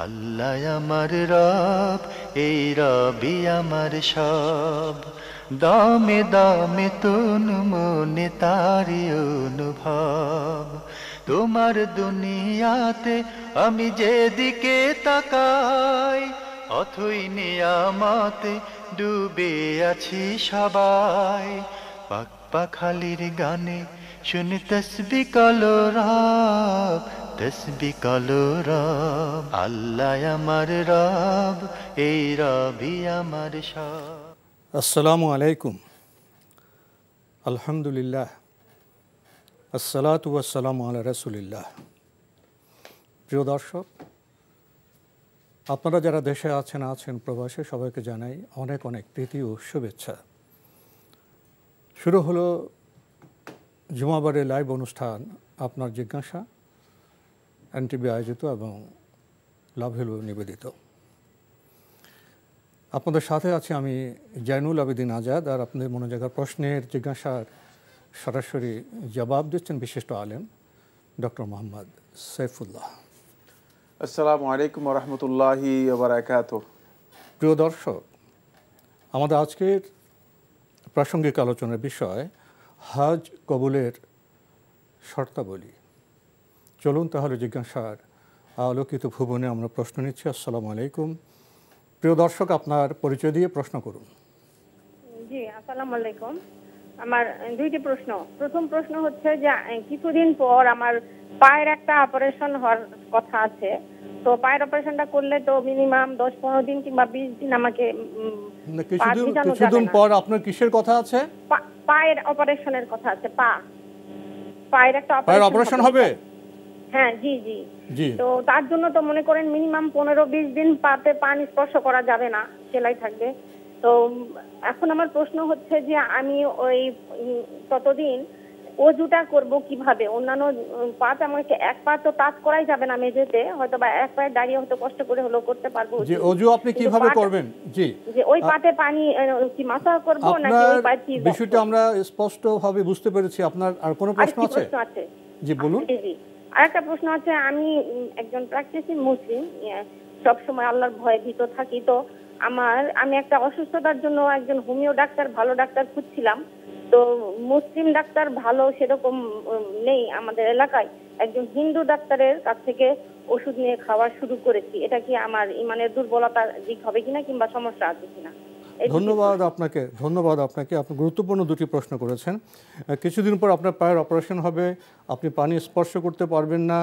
আল্লাহ আমার রব, এই রবি আমার সব। দামে দামে তুন মনে তারি অনুভব। তোমার দুনিয়াতে আমি যেদিকে তাকাই, অথই নিয়ামতে ডুবে আছি সবাই। পাক পাখালির গানে শুনি তসবি কলরব, তসবি কলরব। আল্লাহ আমার রব, এই রবি আমার সব। আসসালামু আলাইকুম। আলহামদুলিল্লাহ, আসসালাতু ওয়াসসালামু আলা রাসূলিল্লাহ। প্রিয় দর্শক, আপনারা যারা দেশে আছেন প্রবাসে, সবাইকে জানাই অনেক অনেক প্রীতি ও শুভেচ্ছা। শুরু হলো জুমাবারে লাইভ অনুষ্ঠান আপনার জিজ্ঞাসা, এনটিভি আয়োজিত এবং লাভ হলো নিবেদিত। আপনাদের সাথে আছি আমি জয়নুল আবেদিন আজাদ, আর আপনাদের মনোযোগের প্রশ্নের জিজ্ঞাসার সরাসরি জবাব দিচ্ছেন বিশিষ্ট আলেম ডক্টর মোহাম্মদ সাইফুল্লাহ। আসসালামু আলাইকুম ওয়া রাহমাতুল্লাহি ওয়া বারাকাতুহু। প্রিয় দর্শক, আমাদের আজকের প্রাসঙ্গিক আলোচনার বিষয় হজ কবুলের শর্তাবলী। চলুন তাহলে জিজ্ঞাসার আলোকিত ভুবনে আমরা প্রশ্ন নিচ্ছি। আসসালামু আলাইকুম। প্রিয় দর্শক, আপনার পরিচয় দিয়ে প্রশ্ন করুন। জি, আসসালামু আলাইকুম। আমার দুইটি প্রশ্ন। প্রথম প্রশ্ন হচ্ছে যে কিছুদিন পর আমার পায়ের একটা অপারেশন হওয়ার কথা আছে। তো পায়ের অপারেশনটা করলে তো মিনিমাম 10-15 দিন কিংবা 20 দিন আমাকে কিছুদিন পর আপনার কিসের কথা আছে? পায়ের অপারেশনের কথা আছে। পায়ের একটা অপারেশন হবে। হ্যাঁ, জি জি জি। তো তার জন্য তো মনে করেন মিনিমাম 15-20 দিন পাতে পানি স্পর্শ করা যাবে না, সেলাই থাকবে। তো এখন আমার প্রশ্ন হচ্ছে যে আমি ওই ততদিন ওযুটা করব কিভাবে? অন্যান্য পাতে আমাকে এক পা তো টাচ করাই যাবে না মেঝেতে, হয়তো বা এক পায়ে দাঁড়িয়ে হয়তো কষ্ট করে হলেও করতে পারবো। জি, ওযু আপনি কিভাবে করবেন? জি, যে ওই পাতে পানি কি মাসাজ করব নাকি ওই পায়ে কি? বিষয়টা আমরা স্পষ্টভাবে বুঝতে পেরেছি। আপনার আর কোনো প্রশ্ন আছে? জি বলুন। জি, আরেকটা প্রশ্ন আছে। আমি একজন প্র্যাকটিসিং মুসলিম, সব সময় আল্লাহর ভয়ে ভীত থাকি। তো আমি একটা অসুস্থতার জন্য একজন হোমিও ডাক্তার, ভালো ডাক্তার খুঁজছিলাম। তো মুসলিম ডাক্তার ভালো সেরকম নেই আমাদের এলাকায়। একজন হিন্দু ডাক্তারের কাছ থেকে ওষুধ নিয়ে খাওয়া শুরু করেছি। এটা কি আমার ইমানের দুর্বলতার দিক হবে কিনা কিংবা সমস্যা আছে কিনা? ধন্যবাদ আপনাকে। আপনি গুরুত্বপূর্ণ দুটি প্রশ্ন করেছেন। কিছুদিন পর আপনার পায়ের অপারেশন হবে, আপনি পানি স্পর্শ করতে পারবেন না,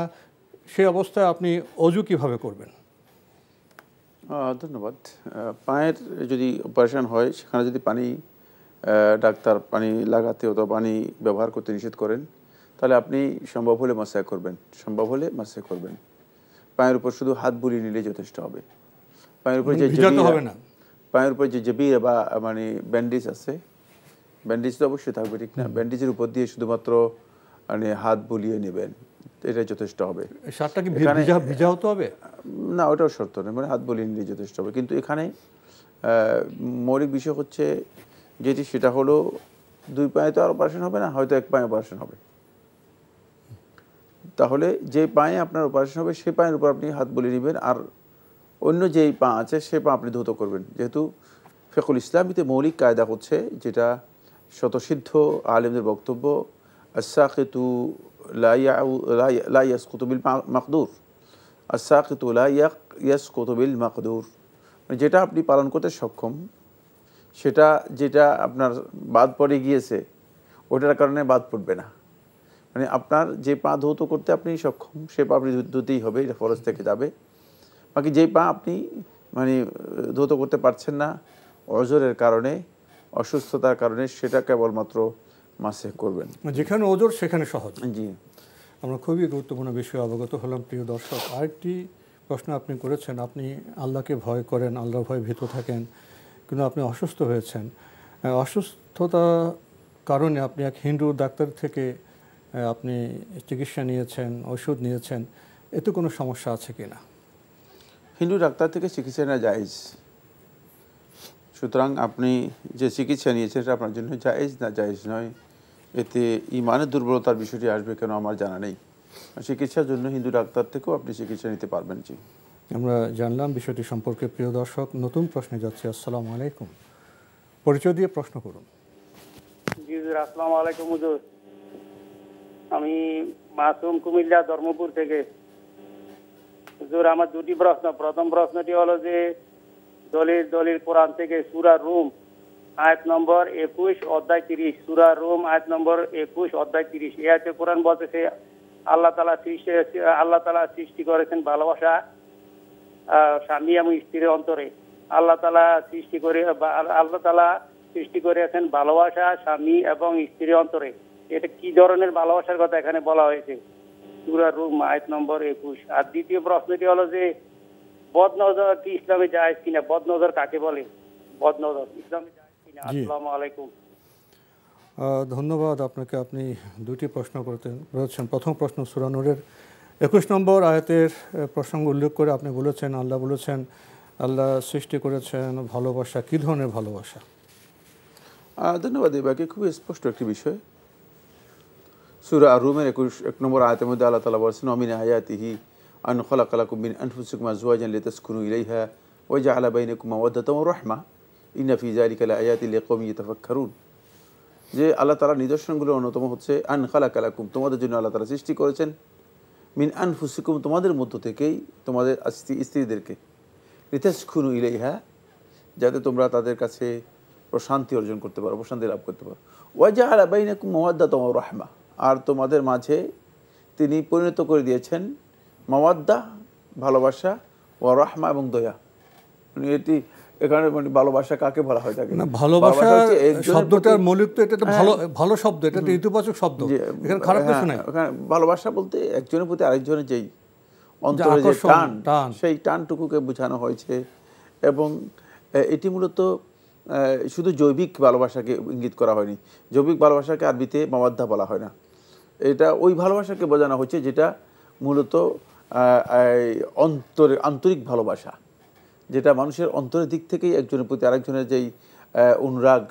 সেই অবস্থায় আপনি ওযু কিভাবে করবেন? ধন্যবাদ। পায়ের যদি অপারেশন হয়, সেখানে যদি ডাক্তার পানি লাগাতে অথবা পানি ব্যবহার করতে নিষেধ করেন, তাহলে আপনি সম্ভব হলে মাসে করবেন। পায়ের উপর শুধু হাত বুলিয়ে নিলে যথেষ্ট হবে। পায়ের উপর যে জবির বা মানে ব্যান্ডেজ আছে, ব্যান্ডেজ তো অবশ্যই থাকবে, ঠিক না? ব্যান্ডেজের উপর দিয়ে শুধুমাত্র মানে হাত বুলিয়ে নেবেন, এটা যথেষ্ট হবে। শার্টটা কি ভিজা হতে হবে? না, ওটাও শর্ত নয়, মানে হাত বুলিয়ে নিলে যথেষ্ট হবে। কিন্তু এখানে মৌলিক বিষয় হচ্ছে যেটি, সেটা হলো দুই পায়ে তো আর অপারেশন হবে না, হয়তো এক পায়ে অপারেশন হবে। তাহলে যে পায়ে আপনার অপারেশন হবে সেই পায়ের উপর আপনি হাত বুলিয়ে নেবেন, আর অন্য যেই পা আছে সে পা আপনি ধৌত করবেন। যেহেতু ফিকহুল ইসলামিতে মৌলিক কায়দা হচ্ছে, যেটা শতসিদ্ধ আলেমদের বক্তব্য, আস-সাকিতু লা ইয়াসকুতু বিল মাকদুর, আস-সাকিতু লা ইয়াসকুতু বিল মাকদুর। যেটা আপনি পালন করতে সক্ষম, যেটা আপনার বাদ পড়ে গিয়েছে, ওটার কারণে বাদ পড়বে না। মানে আপনার যে পা ধৌত করতে আপনি সক্ষম, সে পা আপনি ধুতেই হবে, এটা ফরজ থেকে যাবে। বাকি যেই পা আপনি মানে ধৌত করতে পারছেন না ওযরের কারণে, অসুস্থতার কারণে, সেটা কেবলমাত্র মাসে করবেন। যেখানে ওযর সেখানে সহজ। জি, আমরা খুবই গুরুত্বপূর্ণ বিষয়ে অবগত হলাম। প্রিয় দর্শক, আরেকটি প্রশ্ন আপনি করেছেন, আপনি আল্লাহকে ভয় করেন, আল্লাহর ভয়ে ভীত থাকেন, কিন্তু আপনি অসুস্থ হয়েছেন। অসুস্থতার কারণে আপনি এক হিন্দু ডাক্তার থেকে আপনি চিকিৎসা নিয়েছেন, ওষুধ নিয়েছেন, এতে কোনো সমস্যা আছে কি না? হিন্দু ডাক্তার থেকে চিকিৎসা নেওয়া জায়েজ। সুতরাং আপনি যে চিকিৎসা নিয়েছেন সেটা আপনার জন্য জায়েজ না জায়েজ নয়, এতে ইমানের দুর্বলতার বিষয়টি আসবে কেন আমার জানা নেই। চিকিৎসার জন্য হিন্দু ডাক্তার থেকেও আপনি চিকিৎসা নিতে পারবেন। জি, আমরা জানলাম বিষয়টি সম্পর্কে। প্রিয় দর্শক, নতুন প্রশ্নে যাচ্ছি। আসসালামু আলাইকুম, পরিচয় দিয়ে প্রশ্ন করুন। জি হুজুর, আসসালামু আলাইকুম হুজুর। আমি মাসুম, কুমিল্লা ধর্মপুর থেকে। হুজুর, আমার দুটি প্রশ্ন। প্রথম প্রশ্নটি হলো যে দলিল কোরআন থেকে সূরা রুম আয়াত নম্বর 21 অধ্যায় 30, সূরা রুম আয়াত নম্বর 21 অধ্যায় 30, এই আয়াতে কোরআন বলতেছে আল্লাহ তাআলা সৃষ্টি করেছেন ভালোবাসা স্বামী এবং স্ত্রীর অন্তরে। আল্লাহ তাআলা সৃষ্টি করেছেন ভালোবাসা স্বামী এবং স্ত্রীর অন্তরে। এটা কি ধরনের ভালোবাসার কথা এখানে বলা হয়েছে? সূরা রুম আয়াত নম্বর 21। আর দ্বিতীয় প্রশ্নটি হলো যে বদনজর কি ইসলামে জায়েজ কিনা? বদনজর কাকে বলে? বদনজর ইসলামে জায়েজ কিনা? আসসালামু আলাইকুম। ধন্যবাদ আপনাকে। আপনি দুটি প্রশ্ন করেছেন। প্রথম প্রশ্ন সূরা নূরের 21 নম্বর আয়াতের প্রসঙ্গ উল্লেখ করে আপনি বলেছেন, আল্লাহ বলেছেন আল্লাহ সৃষ্টি করেছেন ভালোবাসা। কী ধরনের ভালোবাসা? ধন্যবাদ। এবারে খুবই স্পষ্ট একটি বিষয়। সূরা আর-রুমের 21 নম্বর আয়াতের মধ্যে আল্লাহ তাআলা বলেছেন, ওয়া মিন আয়াতিহি আন খালাকা লাকুম মিন আনফুসিকুম আজওয়াজান লিতাসকুনু ইলাইহা ওয়া জাআলা বাইনাকুম মাওয়াদ্দাতান ওয়া রাহমা ইন্না ফি যালিকা লাআয়াতিন লিকওমিন ইয়াতাফাক্কারুন। যে আল্লাহ তাআলার নিদর্শনগুলোর অন্যতম হচ্ছে আন খালাকা লাকুম, তোমাদের জন্য আল্লাহ তাআলা সৃষ্টি করেছেন, মিন আনফুসিকুম, তোমাদের মধ্য থেকেই, তোমাদের স্ত্রীদেরকে, লিতাসকুনু ইলাইহা, যাতে তোমরা তাদের কাছে প্রশান্তি অর্জন করতে পারো, প্রশান্তি লাভ করতে পারো। ওয়া জাআলা বাইনাকুম মাওয়াদ্দাতান ওয়া রাহমা, আর তোমাদের মাঝে তিনি পরিণত করে দিয়েছেন মাওয়াদ্দা ভালোবাসা, ওয়া রাহমা এবং দয়া। এটি এখানে ভালোবাসা কাকে বলা হয় থাকে? না, ভালোবাসা শব্দটার মৌলিক তো এটা ভালো শব্দ, এটা তো ইতিবাচক শব্দ, এখানে খারাপ কিছু নাই। ভালোবাসা বলতে একজনের প্রতি আরেকজনের যেই অন্তরে যে টান, সেই টানটুকুকে বোঝানো হয়েছে। এবং এটি মূলত শুধু জৈবিক ভালোবাসাকে ইঙ্গিত করা হয়নি। জৈবিক ভালোবাসাকে আরবিতে মাওয়াদ্দা বলা হয় না। এটা ওই ভালোবাসাকে বোঝানো হচ্ছে যেটা মূলত আন্তরিক ভালোবাসা, যেটা মানুষের অন্তরের দিক থেকেই একজনের প্রতি আরেকজনের যেই অনুরাগ,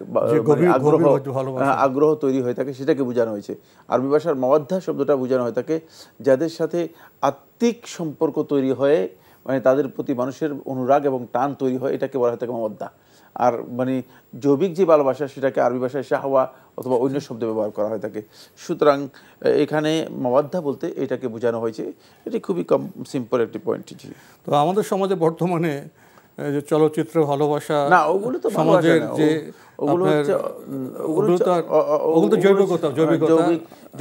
আগ্রহ তৈরি হয়ে থাকে, সেটাকে বোঝানো হয়েছে। আরবি ভাষার মাওয়াদ্দা শব্দটা বোঝানো হয়ে থাকে যাদের সাথে আত্মিক সম্পর্ক তৈরি হয়ে, মানে তাদের প্রতি মানুষের অনুরাগ এবং টান তৈরি হয়, এটাকে বলা হয়ে থাকে মাওয়াদ্দা। আর মানে জৈবিক যে ভালোবাসা, সেটাকে আরবি ভাষায় শাহওয়া অথবা অন্য শব্দ ব্যবহার করা হয়ে থাকে। সুতরাং এখানে মাওয়াদ্দা বলতে এটাকে বোঝানো হয়েছে। এটি খুবই কম সিম্পল একটি পয়েন্ট। তো আমাদের সমাজে বর্তমানে যে চলচ্চিত্র ভালোবাসা, না ওগুলো তো সমাজের যে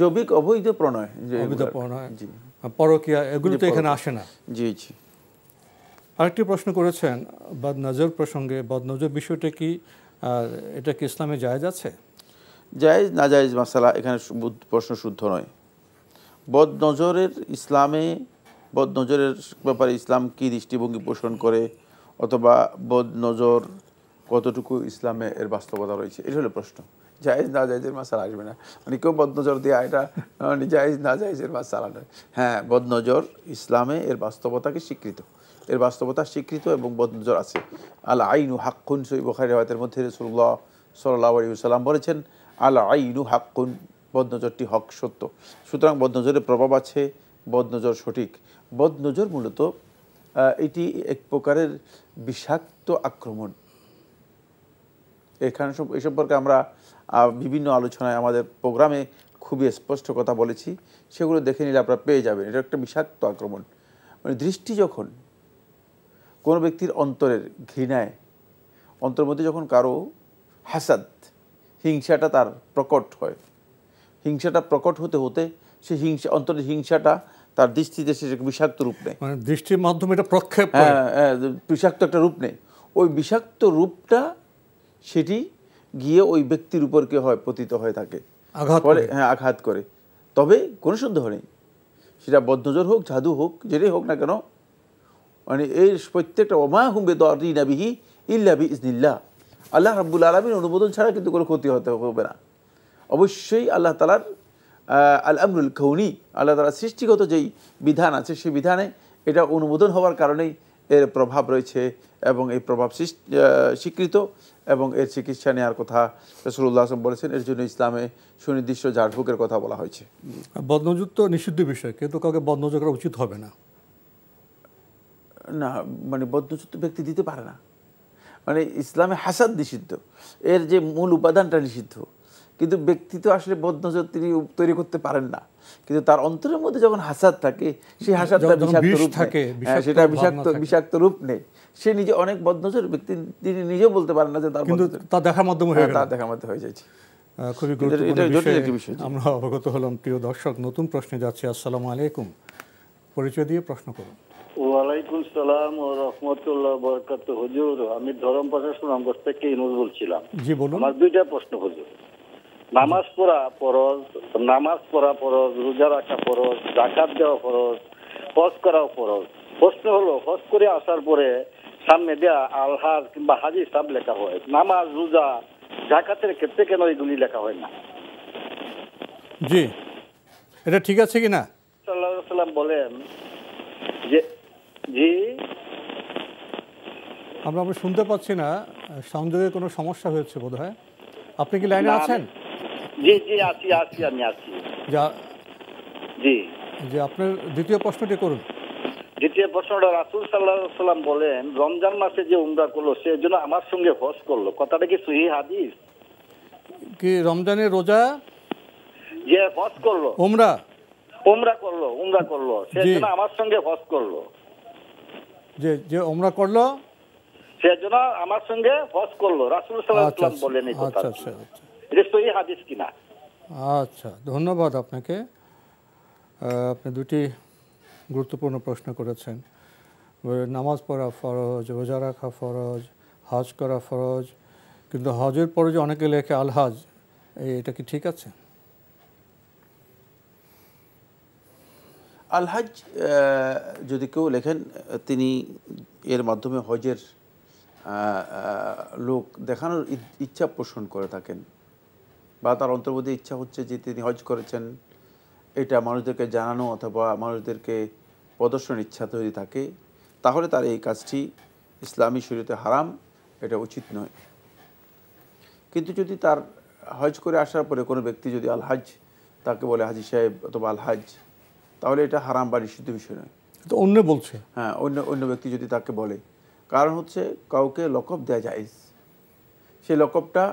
জৈবিক অবৈধ প্রণয়, পরকীয়া, এগুলো তো এখানে আসে না। জি জি। আরেকটি প্রশ্ন করেছেন বদনজর প্রসঙ্গে। বদনজর বিষয়টা কি, আর এটা কি ইসলামে জায়েজ আছে? জায়েজ না জায়েজ মাসালা এখানে প্রশ্ন শুদ্ধ নয়। বদনজরের ব্যাপারে ইসলাম কি দৃষ্টিভঙ্গি পোষণ করে, অথবা বদনজর কতটুকু ইসলামে এর বাস্তবতা রয়েছে, এটা হলো প্রশ্ন। জায়েজ না জায়েজের মাসালা আসবে না। মানে কেউ বদনজর দিয়ে এটা জায়েজ না জায়েজের মাসালা নয়। হ্যাঁ, বদনজর ইসলামে এর বাস্তবতাকে স্বীকৃত, এর বাস্তবতা স্বীকৃত এবং বদনজর আছে। আল আইনু হাক্কুন, সহিহ বুখারী riwayat-এর মধ্যে রাসূলুল্লাহ সাল্লাল্লাহু আলাইহি ওয়াসাল্লাম বলেছেন, আল আইনু হাক্কুন, বদনজরটি হক, সত্য। সুতরাং বদনজরের প্রভাব আছে, বদনজর সঠিক। বদনজর মূলত এটি এক প্রকারের বিষাক্ত আক্রমণ। এখানে এই সম্পর্কে আমরা বিভিন্ন আলোচনায় আমাদের প্রোগ্রামে খুবই স্পষ্ট কথা বলেছি, সেগুলো দেখে নিলে আপনারা পেয়ে যাবেন। এটা একটা বিষাক্ত আক্রমণ। মানে দৃষ্টি যখন কোনো ব্যক্তির অন্তরের ঘৃণায়, অন্তরের মধ্যে যখন কারো হাসাদ, হিংসাটা তার প্রকট হয়, হিংসাটা প্রকট হতে হতে সে অন্তরের হিংসাটা তার দৃষ্টিতে সে বিষাক্ত রূপ নেয়, মানে দৃষ্টির মাধ্যমে এটা প্রক্ষেপ, বিষাক্ত একটা রূপ নেয়। ওই বিষাক্ত রূপটা সেটি গিয়ে ওই ব্যক্তির উপর কে হয়, পতিত হয়ে থাকে, আঘাত করে। তবে কোনো সন্দেহ নেই, সেটা বদনজর হোক, জাদু হোক, যেটাই হোক না কেন, মানে এই প্রত্যেকটা ওমা হুম বিদারিনা বিহি ইল্লা বিইজনিল্লাহ, আল্লাহ রাব্বুল আলামিন অনুমোদন ছাড়া কিন্তু কোনো ক্ষতি হবে না। অবশ্যই আল্লাহ তাআলার আল আমরুল কৌনি, আল্লাহ তাআলার সৃষ্টিগত যেই বিধান আছে, সেই বিধানে এটা অনুমোদন হওয়ার কারণেই এর প্রভাব রয়েছে, এবং এই প্রভাব স্বীকৃত, এবং এর চিকিৎসা নেওয়ার কথা রাসূলুল্লাহ সাল্লাল্লাহু আলাইহি ওয়াসাল্লাম বলেছেন। এর জন্য ইসলামে সুনির্দিষ্ট ঝাড়ফুঁকের কথা বলা হয়েছে। বদনজর তো নিষিদ্ধ বিষয়, কিন্তু কাউকে বদনজর করা উচিত হবে না। না মানে বদনজর তো ব্যক্তি দিতে পারে না, মানে ইসলামে হাসাদ নিষিদ্ধ, এর যে মূল উপাদানটা নিষিদ্ধ, কিন্তু ব্যক্তি তো আসলে বদনজর তিনি তৈরি করতে পারেন না, কিন্তু তার অন্তরের মধ্যে যখন হাসাদ থাকে সেই হাসাদটা বিষাক্ত রূপ থাকে, সেটা বিষাক্ত রূপ নেই, সে নিজে অনেক বদনজর ব্যক্তি তিনি নিজেও বলতে পারেন না যে তার তার দেখার মাধ্যমে হয়ে যাচ্ছে। খুবই গুরুত্বপূর্ণ বিষয় আমরা অবগত হলাম। প্রিয় দর্শক, নতুন প্রশ্নে যাচ্ছি। আসসালামু আলাইকুম, পরিচয় দিয়ে প্রশ্ন করুন। ওয়ালাইকুম সালাম ও রহমতুল্লাহ বরকাতুহু। হুজুর, আমি ধরমপাশা সুনামগঞ্জ থেকে ইনুস বলছিলাম। জি বলুন। আমার দুইটা প্রশ্ন হুজুর। নামাজ পড়া ফরজ, রোজা রাখা ফরজ, যাকাত দেওয়া ফরজ, হজ করাও ফরজ। প্রশ্ন হলো, হজ করে আসার পরে সামনে দেয়া আলহাজ কিংবা হাজি সাহেব লেখা হয়, নামাজ, রোজা, যাকাতের ক্ষেত্রে কেন এগুলি লেখা হয় না? জি, এটা ঠিক আছে কিনা? সাল্লাল্লাহু আলাইহি ওয়াসাল্লাম বলেন যে, জি আমরা শুনতে পাচ্ছি না, সংযোগে কোনো সমস্যা হয়েছে বোধহয়। আপনি কি লাইনে আছেন? জি জি আছি, আমি আছি। জি জি, আপনার দ্বিতীয় প্রশ্নটি করুন। দ্বিতীয় প্রশ্নটা, রাসূল সাল্লাল্লাহু আলাইহি ওয়াসাল্লাম বলেন রমজান মাসে যে উমরা করলো সে জন্য আমার সঙ্গে হজ করলো, কথাটা কি সহিহ হাদিস? কি রমজানের রোজা যে হজ করলো, উমরা করলো সে জন্য আমার সঙ্গে হজ করলো, যে উমরা করলো সে জন্য আমার সঙ্গে হজ করলো, রাসূল সাল্লাল্লাহু আলাইহি ওয়াসাল্লাম বলেন এই কথা। আচ্ছা, এটা সহিহ হাদিস কিনা? আচ্ছা, ধন্যবাদ আপনাকে। আপনি দুটি গুরুত্বপূর্ণ প্রশ্ন করেছেন। নামাজ পড়া ফরজ, রোজা রাখা ফরজ, হজ করা ফরজ, কিন্তু হজের পরে যে অনেকে লেখে আলহাজ, এটা কি ঠিক আছে? আলহাজ যদি কেউ লেখেন, তিনি এর মাধ্যমে হজের লোক দেখানোর ইচ্ছা পোষণ করে থাকেন, বা তার অন্তর্মধ্যে ইচ্ছা হচ্ছে যে তিনি হজ করেছেন, এটা মানুষদেরকে জানানো অথবা মানুষদেরকে প্রদর্শনের ইচ্ছা তৈরি থাকে, তাহলে তার এই কাজটি ইসলামী শরীয়তে হারাম, এটা উচিত নয়। কিন্তু যদি তার হজ করে আসার পরে কোনো ব্যক্তি যদি আলহাজ তাকে বলে হাজি সাহেব অথবা আলহাজ, তাহলে এটা হারাম বা নিষিদ্ধ বিষয় নয়। তো অন্য বলছে, হ্যাঁ, অন্য ব্যক্তি যদি তাকে বলে, কারণ হচ্ছে কাউকে লকব দেওয়া জায়েজ, সেই লকবটা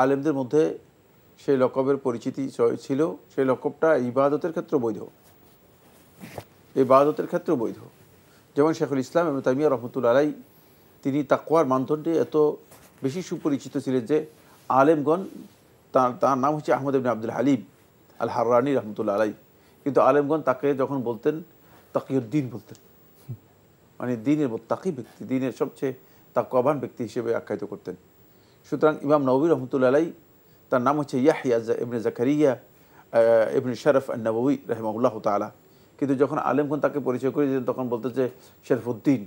আলেমদের মধ্যে সেই লকবের পরিচিতি ছিল, সেই লকবটা ইবাদতের ক্ষেত্রে বৈধ, বৈধ। যেমন শেখুল ইসলাম ইবনে তাইমিয়া রাহমাতুল্লাহ আলাইহি, তিনি তাকওয়ার মানদণ্ডে এত বেশি সুপরিচিত ছিলেন যে আলেমগণ, তার নাম হচ্ছে আহমদ ইবনে আব্দুল হালিম আল হাররানি রহমতুল্লাহ আলাইহি, কিন্তু আলেমগণ তাকে যখন বলতেন তাকিউদ্দিন বলতেন, মানে দ্বীনের মুত্তাকি ব্যক্তি, দ্বীনের সবচেয়ে তাকওয়াবান ব্যক্তি হিসেবে আখ্যায়িত করতেন। সুতরাং ইমাম নববী রহমতুল্লাহ আলাইহি, তার নাম হচ্ছে ইয়াহইয়া ইবনে জাকারিয়া ইবনে শরফ আন-নববী রাহিমাহুল্লাহ তাআলা, কিন্তু যখন আলেমগণ তাকে পরিচয় করে দিতেন তখন বলতে যে শরফুদ্দিন,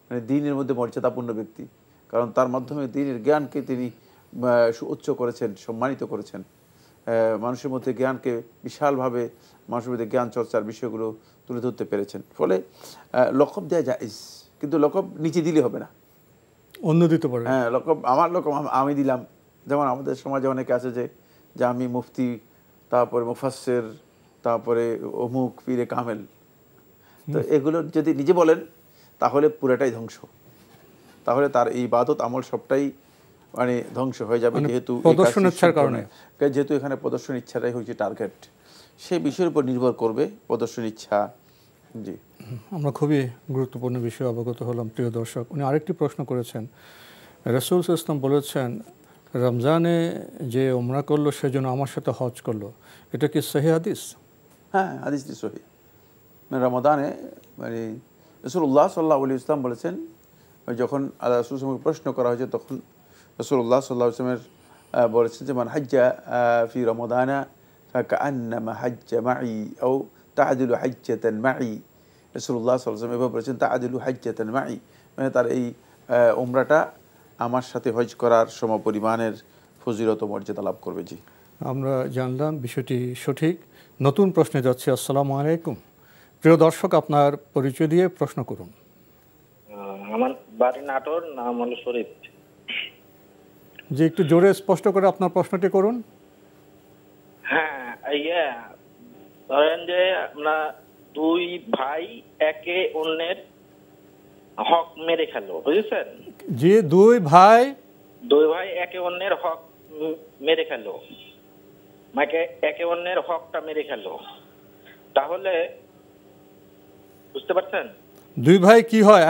মানে দ্বীনের মধ্যে মর্যাদাপূর্ণ ব্যক্তি, কারণ তার মাধ্যমে দ্বীনের জ্ঞানকে তিনি উচ্চ করেছেন, সম্মানিত করেছেন, মানুষের মধ্যে জ্ঞানকে বিশালভাবে, মানুষের মধ্যে জ্ঞান চর্চার বিষয়গুলো তুলে ধরতে পেরেছেন। ফলে লকব দেওয়া জায়েজ, কিন্তু লকব নিচে দিলে হবে না, অন্য দিতে পারে। হ্যাঁ, লকব আমার লকব আমি দিলাম, যেমন আমাদের সমাজে অনেকে আছে যে আমি মুফতি, তারপরে মুফাসসির, তারপরে অমুক পীরে কামেল, তো এগুলো যদি নিজে বলেন তাহলে পুরোটাই ধ্বংস, তাহলে তার এই ইবাদত আমল সবটাই মানে ধ্বংস হয়ে যাবে, যেহেতু এখানে প্রদর্শন ইচ্ছাটাই হচ্ছে টার্গেট, সেই বিষয়ের উপর নির্ভর করবে প্রদর্শন ইচ্ছা। জি, আমরা খুবই গুরুত্বপূর্ণ বিষয় অবগত হলাম। প্রিয় দর্শক, উনি আরেকটি প্রশ্ন করেছেন। রাসূল সাল্লাল্লাহু আলাইহি ওয়াসাল্লাম বলেছেন রমজানে যে উমরা করলো সেজন্য আমার সাথে হজ করলো, এটা কি সহিহ হাদিস? হ্যাঁ, হাদিসটি সহিহ। রমাদানে মানে রাসূলুল্লাহ সাল্লাল্লাহু আলাইহি ওয়াসাল্লাম বলেছেন, যখন রাসূলকে প্রশ্ন করা হয়েছে তখন রাসূলুল্লাহ সাল্লাল্লাহু আলাইহি ওয়াসাল্লাম বলেছেন যে মান হাজ্জা ফি রমাদানা ফাকান্নামা হাজ্জা মাই আও তা'দিলু হাজ্জাতান মাই। রাসূলুল্লাহ সাল্লাল্লাহু আলাইহি ওয়াসাল্লাম এভাবে বলেছেন তা'দিলু হাজ্জাতান মাই, মানে তার এই উমরাটা আমার সাথে হজ করার সমপরিমাণের ফজিলত মর্যাদা লাভ করবে। জি, আমরা জানলাম বিষয়টি সঠিক। নতুন প্রশ্নে যাচ্ছি। আসসালামু আলাইকুম, প্রিয় দর্শক, আপনার পরিচয় দিয়ে প্রশ্ন করুন। আমার বাড়ি নাটোর, নাম হলো শরীফ। যে একটু জোরে স্পষ্ট করে আপনার প্রশ্নটি করুন। হ্যাঁ, ধরেন যে আমরা দুই ভাই একে অন্যের হক মেরে খেলো, বুঝেছেন? যে দুই ভাই একে অন্যের হক মেরে খেলো, একে অন্যের হকটা মেরে খেলো, তাহলে বুঝতে পারছেন? দুই ভাই কি হয়?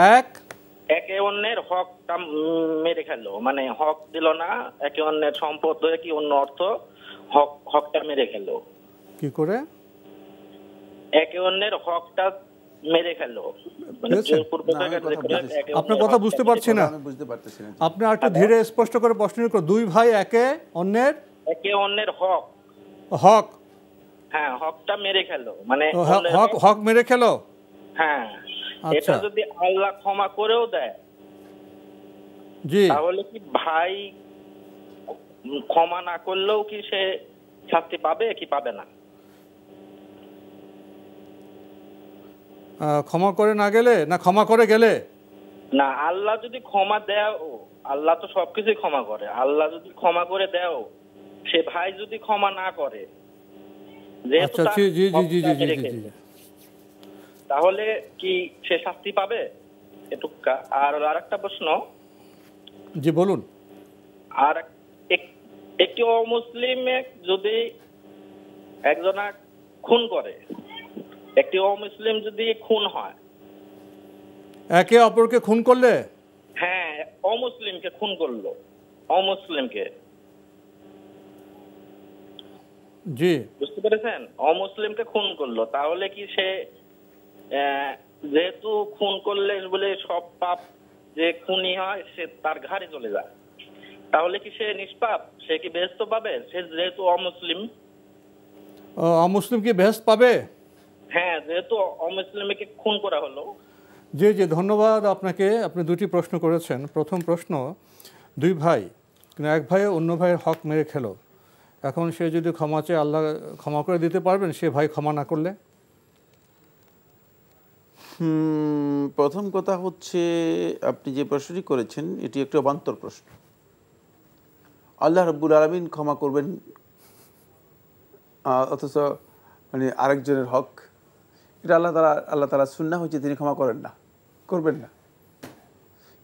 একে অন্যের হকটা মেরে খেলো, মানে হক দিল না, একে অন্যের সম্পদ হয়ে কি অন্য অর্থ, হকটা মেরে খেলো। কি করে? একে অন্যের হকটা মেরে খেলো, আপনার কথা বুঝতে পারছি না, আপনি আর একটু ধীরে স্পষ্ট করে প্রশ্ন করুন। দুই ভাই একে অন্যের হক, হ্যাঁ, হকটা মেরে খেলো, মানে হক মেরে খেলো। হ্যাঁ, এটা যদি আল্লাহ ক্ষমা করেও দেয়, জি, তাহলে কি ভাই ক্ষমা না করলেও কি সে শাস্তি পাবে কি পাবে না? ক্ষমা করে না গেলে না ক্ষমা করে গেলে? না, আল্লাহ যদি ক্ষমা দেয়, আল্লাহ তো সবকিছুই ক্ষমা করে, আল্লাহ যদি ক্ষমা করে দেয়, সে ভাই যদি ক্ষমা না করে, তাহলে কি সে শাস্তি পাবে? এটুকা। আর আরেকটা প্রশ্ন। জি বলুন। আর একটি অমুসলিম যদি একজনা খুন করে, একটি অমুসলিম যদি খুন হয়, একে অপরকে খুন করলে? হ্যাঁ, অমুসলিমকে খুন করলো, অমুসলিমকে, জি, বুঝতে পেরেছেন? অমুসলিমকে খুন করলো, তাহলে কি সে যেহেতু খুন করলে বলে সব পাপ যে খুনি হয় সে তার ঘাড়ে চলে যায়, তাহলে কি সে নিষ্পাপ? সে কি বেহেশত পাবে? সে যেহেতু অমুসলিম। অমুসলিম কি বেহেশত পাবে? হ্যাঁ, যেহেতু অমুসলিমকে খুন করা হলো। জি জি, ধন্যবাদ আপনাকে। আপনি দুটি প্রশ্ন করেছেন। প্রথম প্রশ্ন, দুই ভাই, এক ভাই অন্য ভাইয়ের হক মেরে খেলো, এখন সে যদি ক্ষমা চায়, আল্লাহ ক্ষমা করে দিতে পারবেন সে ভাই ক্ষমা না করলে? প্রথম কথা হচ্ছে, আপনি যে প্রশ্নটি করেছেন এটি একটি অবান্তর প্রশ্ন। আল্লাহ রাব্বুল আলামিন ক্ষমা করবেন অথচ মানে আরেকজনের হক, এটা আল্লাহ তাআলা সুন্নাহ হচ্ছে তিনি ক্ষমা করেন না, করবেন না।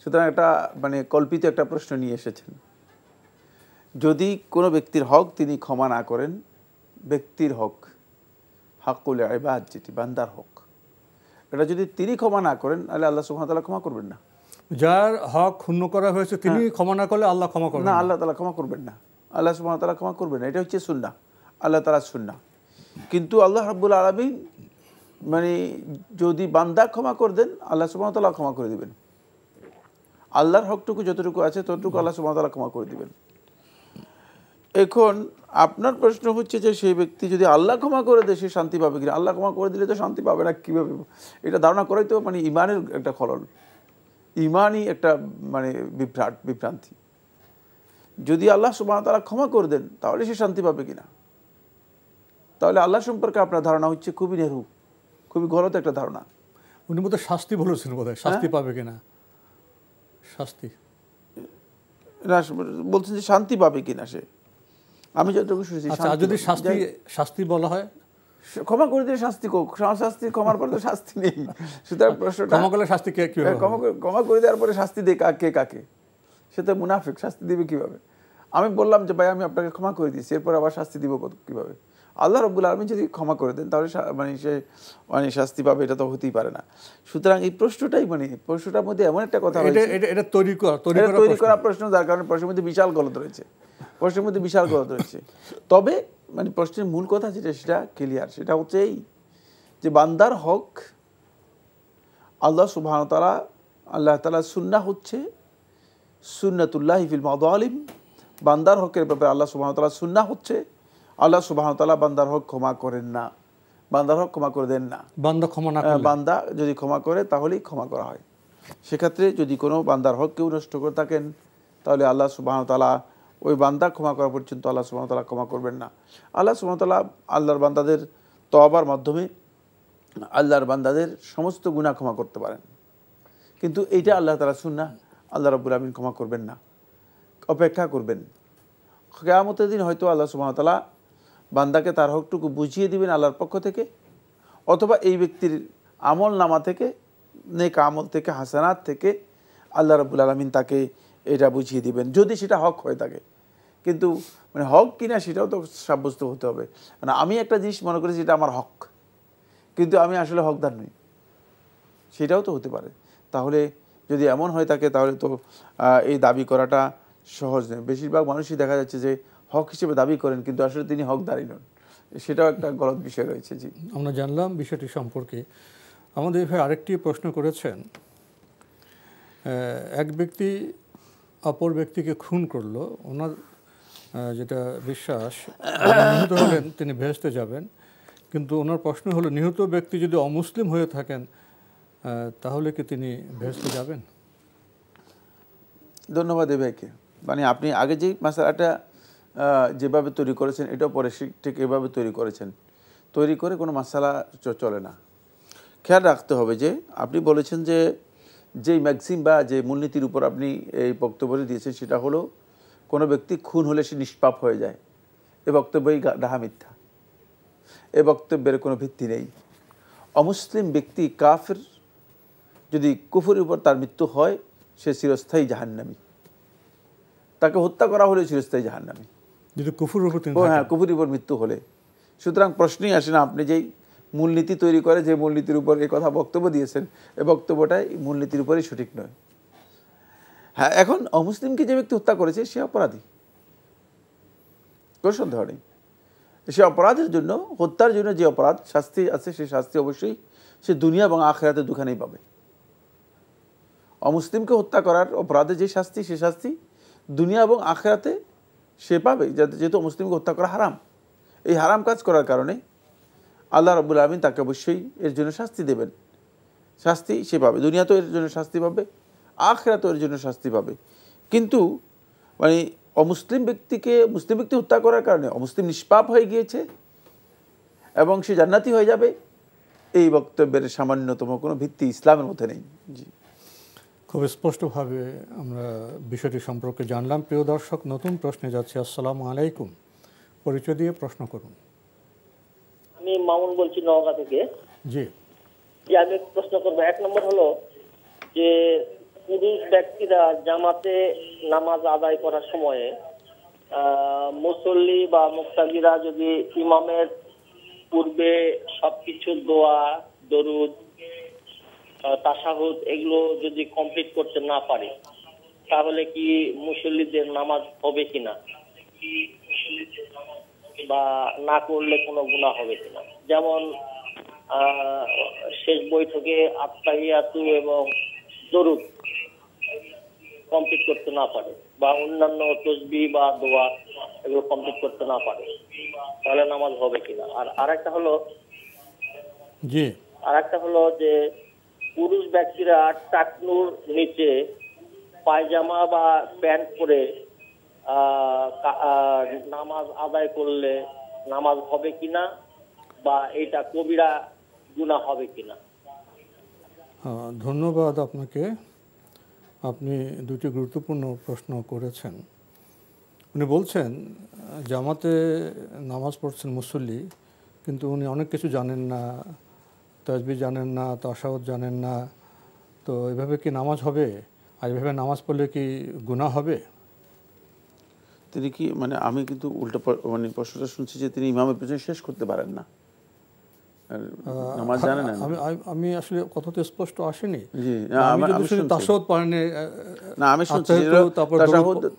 সুতরাং একটা মানে কল্পিত একটা প্রশ্ন নিয়ে এসেছেন। যদি কোনো ব্যক্তির হক তিনি ক্ষমা না করেন, ব্যক্তির হক, হাক্কুল ইবাদ, যেটি বান্দার হক, এটা যদি তিনি ক্ষমা না করেন তাহলে আল্লাহ সুবহানাহু ওয়া তাআলা ক্ষমা করবেন না। যার হক ক্ষুণ্ণ করা হয়েছে তিনি ক্ষমা না করলে আল্লাহ ক্ষমা করবেন না, আল্লাহ তাআলা ক্ষমা করবেন না, আল্লাহ সুবহানাহু ওয়া তাআলা ক্ষমা করবেন না। এটা হচ্ছে সুন্নাহ, আল্লাহ তাআলার সুন্নাহ। কিন্তু আল্লাহ রাব্বুল আলামিন মানে যদি বান্দা ক্ষমা করে দেন, আল্লাহ সুবহানাহু ওয়া তাআলা ক্ষমা করে দিবেন। আল্লাহর হকটুকু যতটুকু আছে ততটুকু আল্লাহ সুবহানাহু ওয়া তাআলা ক্ষমা করে দিবেন। এখন আপনার প্রশ্ন হচ্ছে যে সেই ব্যক্তি যদি আল্লাহ ক্ষমা করে দেয় সে শান্তি পাবে কিনা? আল্লাহ ক্ষমা করে দিলে তো শান্তি পাবে না, কীভাবে? এটা ধারণা করাই তো মানে ইমানের একটা খলল, ইমানই একটা মানে বিভ্রান্তি। যদি আল্লাহ সুবহানাহু ওয়া তাআলা ক্ষমা করে দেন তাহলে সে শান্তি পাবে কিনা? তাহলে আল্লাহ সম্পর্কে আপনার ধারণা হচ্ছে খুবই নেরু, খুবই গলত একটা ধারণা। উনি বোধহয় শাস্তি বলেছেন, বোধহয় শাস্তি পাবে কিনা, শাস্তি না বলছেন যে শান্তি পাবে কিনা সে, আমি যতটুকু শুনেছি। যদি শাস্তি বলা হয়, ক্ষমা করে দিয়ে শাস্তি, শাস্তি ক্ষমার পরে তো শাস্তি নেই। সুতরাং প্রশ্নটা ক্ষমা করলে শাস্তি কে কি? ক্ষমা করে দেওয়ার পরে শাস্তি দেয় কে কাকে? সে তো মুনাফিক, শাস্তি দিবে কিভাবে? আমি বললাম যে ভাই আমি আপনাকে ক্ষমা করে দিয়েছি, এরপর আবার শাস্তি দিব কিভাবে? আল্লাহ রাব্বুল আলামিন যদি ক্ষমা করে দেন তাহলে মানে সে মানে শাস্তি পাবে, এটা তো হতেই পারে না। সুতরাং এই প্রশ্নটাই মানে প্রশ্নটার মধ্যে এমন একটা কথা হয়েছে, এটা তৈরি করা প্রশ্ন, যার কারণে প্রশ্নের মধ্যে বিশাল গলত রয়েছে, প্রশ্নের মধ্যে বিশাল গলত রয়েছে। তবে মানে প্রশ্নের মূল কথা যেটা সেটা ক্লিয়ার, সেটা হচ্ছে এই যে বান্দার হক আল্লাহ সুবহানাহু ওয়া তাআলা, আল্লাহ তাআলার সুন্নাহ হচ্ছে সুন্নাতুল্লাহি ফিল মাযালিম। বান্দার হকের ব্যাপারে আল্লাহ সুবহানাহু ওয়া তাআলার সুন্নাহ হচ্ছে আল্লাহ সুবহানাহু ওয়া তাআলা বান্দার হক ক্ষমা করেন না, বান্দার হক ক্ষমা করে দেন না। বান্দা যদি ক্ষমা করে তাহলেই ক্ষমা করা হয়। সেক্ষেত্রে যদি কোনো বান্দার হক কেউ নষ্ট করে থাকেন তাহলে আল্লাহ সুবহানাহু ওয়া তাআলা ওই বান্দা ক্ষমা করা পর্যন্ত আল্লাহ সুবহানাহু ওয়া তাআলা ক্ষমা করবেন না। আল্লাহ সুবহানাহু ওয়া তাআলা আল্লাহর বান্দাদের তওবার মাধ্যমে আল্লাহর বান্দাদের সমস্ত গুনাহ ক্ষমা করতে পারেন, কিন্তু এইটা আল্লাহ তাআলা সুন্নাহ, আল্লাহ রাব্বুল আলামিন ক্ষমা করবেন না, অপেক্ষা করবেন। কিয়ামতের দিন হয়তো আল্লাহ সুবহানাহু ওয়া তাআলা বান্দাকে তার হকটুকু বুঝিয়ে দিবেন আল্লাহর পক্ষ থেকে, অথবা এই ব্যক্তির আমল নামা থেকে, নেক আমল থেকে, হাসানাত থেকে আল্লাহ রাব্বুল আলামিন তাকে এটা বুঝিয়ে দিবেন, যদি সেটা হক হয়ে থাকে। কিন্তু মানে হক কিনা সেটাও তো সাব্যস্ত হতে হবে। মানে আমি একটা জিনিস মনে করি যেটা আমার হক, কিন্তু আমি আসলে হকদার নই, সেটাও তো হতে পারে। তাহলে যদি এমন হয়ে থাকে তাহলে তো এই দাবি করাটা সহজ নয়। বেশিরভাগ মানুষই দেখা যাচ্ছে যে হক হিসেবে দাবি করেন, কিন্তু আসলে তিনি হকদারই নন। সেটাও একটা গলত বিষয় রয়েছে। জি, আমরা জানলাম বিষয়টি সম্পর্কে। আমাদের ভাই আরেকটি প্রশ্ন করেছেন, এক ব্যক্তি অপর ব্যক্তিকে খুন করলো, ওনার যেটা বিশ্বাস নিহত হলেন তিনি বেহেশতে যাবেন, কিন্তু ওনার প্রশ্ন হলো নিহত ব্যক্তি যদি অমুসলিম হয়ে থাকেন তাহলে কি তিনি বেহেশতে যাবেন? ধন্যবাদ এই ভাইকে। মানে আপনি আগে যেই মশালাটা যেভাবে তৈরি করেছেন এটাও পরে ঠিক এভাবে তৈরি করেছেন। তৈরি করে কোনো মশালা চলে না। খেয়াল রাখতে হবে যে আপনি বলেছেন যে যেই ম্যাক্সিম বা যে মূলনীতির উপর আপনি এই বক্তব্যটি দিয়েছেন সেটা হলো কোনো ব্যক্তি খুন হলে সে নিষ্পাপ হয়ে যায়। এ বক্তব্যই ডাহা মিথ্যা। এ বক্তব্যের কোনো ভিত্তি নেই। অমুসলিম ব্যক্তি কাফির যদি কুফরের উপর তার মৃত্যু হয় সে চিরস্থায়ী জাহান্নামী। তাকে হত্যা করা হলে চিরস্থায়ী জাহান্নামী, যদি কুফরের উপর, হ্যাঁ, কুফরের উপর মৃত্যু হলে। সুতরাং প্রশ্নই আসে না আপনি যেই মূলনীতি তৈরি করে যে মূলনীতির উপর এই কথা বক্তব্য দিয়েছেন এ বক্তব্যটাই মূলনীতির উপরেই সঠিক নয়। হ্যাঁ, এখন অমুসলিমকে যে ব্যক্তি হত্যা করেছে সে অপরাধী, কোনো সন্দেহ নেই। সে অপরাধের জন্য, হত্যার জন্য যে অপরাধ শাস্তি আছে সে শাস্তি অবশ্যই সে দুনিয়া এবং আখিরাতে দুখানেই পাবে। অমুসলিমকে হত্যা করার অপরাধে যে শাস্তি সে শাস্তি দুনিয়া এবং আখিরাতে সে পাবে, যেহেতু মুসলিমকে হত্যা করা হারাম। এই হারাম কাজ করার কারণে আল্লাহ রাব্বুল আলামিন তাকে অবশ্যই এর জন্য শাস্তি দেবেন। শাস্তি সে পাবে, দুনিয়াতেও এর জন্য শাস্তি পাবে, আখিরাতেও এর জন্য শাস্তি পাবে। কিন্তু মানে অমুসলিম ব্যক্তিকে মুসলিম ব্যক্তি হত্যা করার কারণে অমুসলিম নিষ্পাপ হয়ে গিয়েছে এবং সে জান্নাতি হয়ে যাবে, এই বক্তব্যের সামান্যতম কোনো ভিত্তি ইসলামের মধ্যে নেই। জি, খুব স্পষ্টভাবে আমরা বিষয়টি সম্পর্কে জানলাম। প্রিয় দর্শক, নতুন প্রশ্নে যাচ্ছি। আসসালামু আলাইকুম, পরিচয় দিয়ে প্রশ্ন করুন। আমি মামুন বলছি নওগাঁ থেকে। জি, আমি প্রশ্ন করবো। এক নম্বর হলো যে পুরুষ ব্যক্তিরা জামাতে নামাজ আদায় করার সময়ে মুসল্লি বা মুক্তাদিরা যদি ইমামের পূর্বে সবকিছু দোয়া, দরুদ, তাশাহুদ এগুলো যদি কমপ্লিট করতে না পারে তাহলে কি মুসল্লিদের নামাজ হবে কিনা, বা না করলে কোনো গুনাহ হবে কিনা? যেমন শেষ বৈঠকে আত্তাহিয়াতু এবং দরুদ কমপ্লিট করতে না পারে, বা অন্যান্য তাসবিহ বা দোয়া এগুলো কমপ্লিট করতে না পারে, তাহলে নামাজ হবে কিনা? আর আরেকটা হলো যে পুরুষ ব্যক্তিরা টাকনুর নিচে পায়জামা বা প্যান্ট পরে নামাজ আদায় করলে নামাজ হবে কিনা, বা এটা কবিরা গুনাহ হবে কিনা? ধন্যবাদ আপনাকে। আপনি দুটি গুরুত্বপূর্ণ প্রশ্ন করেছেন। উনি বলছেন জামাতে নামাজ পড়ছেন মুসল্লি, কিন্তু উনি অনেক কিছু জানেন না, তাসবিহ জানেন না, তাশাহুদ জানেন না, তো এভাবে কি নামাজ হবে? আর এভাবে নামাজ পড়লে কি গুনাহ হবে? তিনি কি মানে আমি কিন্তু উল্টো মানে প্রশ্নটা শুনছি যে তিনি ইমামের পেছনে শেষ করতে পারেন না, নামাজ জানেন না। আমি আসলে কথা তো স্পষ্ট আসেনি। জি, আমি শুধু তাশাহুদ পারেনি, না আমি শুনছি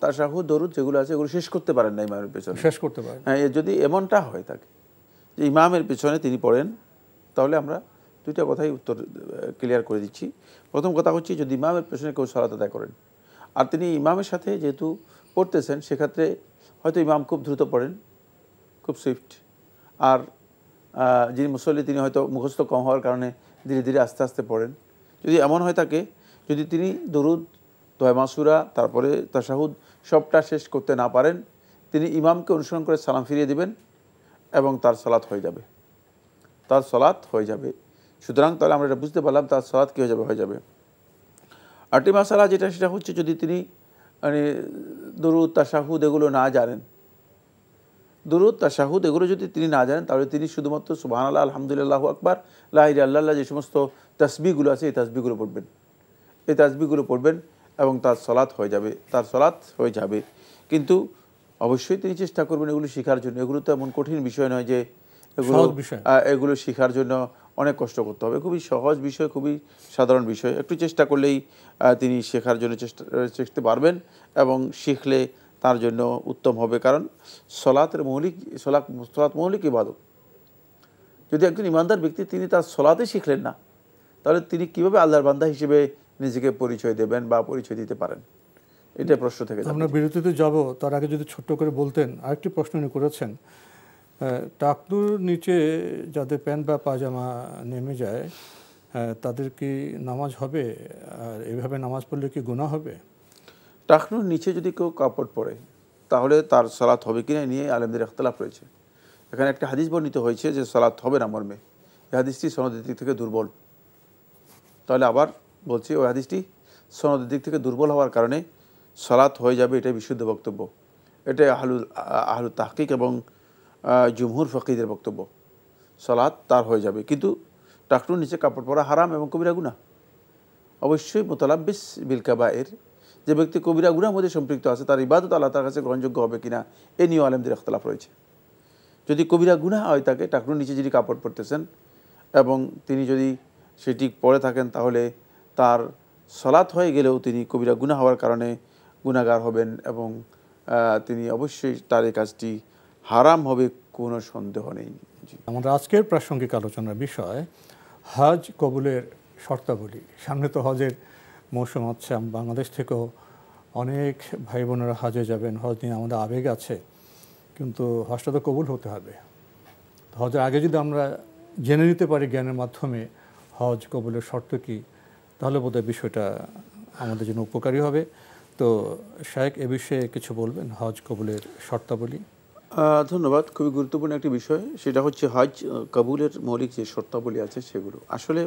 তাশাহুদ দরুদ যেগুলো আছে এগুলো শেষ করতে পারেন না ইমামের পেছনে, শেষ করতে পারেন। হ্যাঁ, যদি এমনটা হয় থাকে যে ইমামের পেছনে তিনি পড়েন, তাহলে আমরা দুইটা কথাই উত্তর ক্লিয়ার করে দিচ্ছি। প্রথম কথা হচ্ছে যদি ইমামের পেছনে কেউ সালাত আদায় করেন আর তিনি ইমামের সাথে যেহেতু পড়তেছেন সেক্ষেত্রে হয়তো ইমাম খুব দ্রুত পড়েন, খুব সুইফট, আর যিনি মুসল্লি তিনি হয়তো মুখস্থ কম হওয়ার কারণে ধীরে ধীরে আস্তে আস্তে পড়েন। যদি এমন হয় থাকে, যদি তিনি দরুদ, দোয়া মাসুরা, তারপরে তাশাহুদ সবটা শেষ করতে না পারেন, তিনি ইমামকে অনুসরণ করে সালাম ফিরিয়ে দিবেন এবং তার সালাত হয়ে যাবে, তার সালাত হয়ে যাবে। সুতরাং তাহলে আমরা এটা বুঝতে পারলাম তার সালাত কী হয়ে যাবে। আরেকটি মাসালা যেটা সেটা হচ্ছে যদি তিনি মানে দরুদ, তাশাহুদ এগুলো না জানেন, দুরূদ, তাশাহুদ এগুলো যদি তিনি না জানেন তাহলে তিনি শুধুমাত্র সুবহানাল্লাহ, আলহামদুলিল্লাহ, আল্লাহু আকবার, লা ইলাহা ইল্লাল্লাহ যে সমস্ত তাসবিহগুলো আছে এই তাসবিহগুলো পড়বেন, এই তাসবিহগুলো পড়বেন এবং তার সলাৎ হয়ে যাবে, তার সলাৎ হয়ে যাবে। কিন্তু অবশ্যই তিনি চেষ্টা করবেন এগুলো শেখার জন্য। এগুলো তো এমন কঠিন বিষয় নয় যে এগুলো শেখার জন্য অনেক কষ্ট করতে হবে। খুবই সহজ বিষয়, খুবই সাধারণ বিষয়। একটু চেষ্টা করলেই তিনি শেখার জন্য চেষ্টা পারবেন এবং শিখলে তার জন্য উত্তম হবে। কারণ সলাৎ মৌলিক ইবাদত। যদি একজন ইমানদার ব্যক্তি তিনি তার সলাতে শিখলেন না, তাহলে তিনি কিভাবে আল্লাহর বান্দা হিসেবে নিজেকে পরিচয় দেবেন বা পরিচয় দিতে পারেন? এটা প্রশ্ন থেকে যাবে। আমরা বিরতিতে যাব, তার আগে যদি ছোট্ট করে বলতেন। আরেকটি প্রশ্ন উনি করেছেন, টাকনুর নিচে যাদের প্যান্ট বা পাজামা নেমে যায় তাদের কি নামাজ হবে? আর এভাবে নামাজ পড়লে কি গুনাহ হবে? টাকনুর নিচে যদি কেউ কাপড় পরে তাহলে তার সালাত হবে কিনা নিয়ে আলেমদের ইখতিলাফ রয়েছে। এখানে একটা হাদিস বর্ণিত হয়েছে যে সালাত হবে না মর্মে। এই হাদিসটি সনদের দিক থেকে দুর্বল। তাহলে আবার বলছি, ওই হাদিসটি সনদের দিক থেকে দুর্বল হওয়ার কারণে সালাত হয়ে যাবে, এটাই বিশুদ্ধ বক্তব্য। এটাই আহলু তাহকিক এবং জুমহুর ফকিহদের বক্তব্য। সালাত তার হয়ে যাবে, কিন্তু টাকনুর নিচে কাপড় পরা হারাম এবং কবিরা গুনাহ। অবশ্যই মুতালাব্বিস বিল কাবায়ের, যে ব্যক্তি কবিরা গুনাহের মধ্যে সম্পৃক্ত আছে তার ইবাদত আল্লাহ তার কাছে গ্রহণযোগ্য হবে কিনা এ নিয়েও আলেমদের ইখতিলাফ রয়েছে। যদি কবিরা গুনাহ হয় তাকে টাকনুর নিচে যদি কাপড় পরতেছেন এবং তিনি যদি সেটি পরে থাকেন তাহলে তার সালাত হয়ে গেলেও তিনি কবিরা গুনাহ হওয়ার কারণে গুনাহগার হবেন এবং তিনি অবশ্যই তার এই কাজটি হারাম হবে, কোনো সন্দেহ নেই। আমাদের আজকের প্রাসঙ্গিক আলোচনার বিষয় হজ কবুলের শর্তাবলী। সামনে তো হজের মৌসুম হচ্ছে, বাংলাদেশ থেকেও অনেক ভাই বোনেরা হজে যাবেন। হজ নিয়ে আমাদের আবেগ আছে, কিন্তু হজটা তো কবুল হতে হবে। হজের আগে যদি আমরা জেনে নিতে পারি জ্ঞানের মাধ্যমে হজ কবুলের শর্ত কী, তাহলে বোধহয় বিষয়টা আমাদের জন্য উপকারী হবে। তো শায়েখ, এ বিষয়ে কিছু বলবেন, হজ কবুলের শর্তাবলী? ধন্যবাদ। খুবই গুরুত্বপূর্ণ একটি বিষয়, সেটা হচ্ছে হজ কবুলের মৌলিক যে শর্তাবলী আছে সেগুলো। আসলে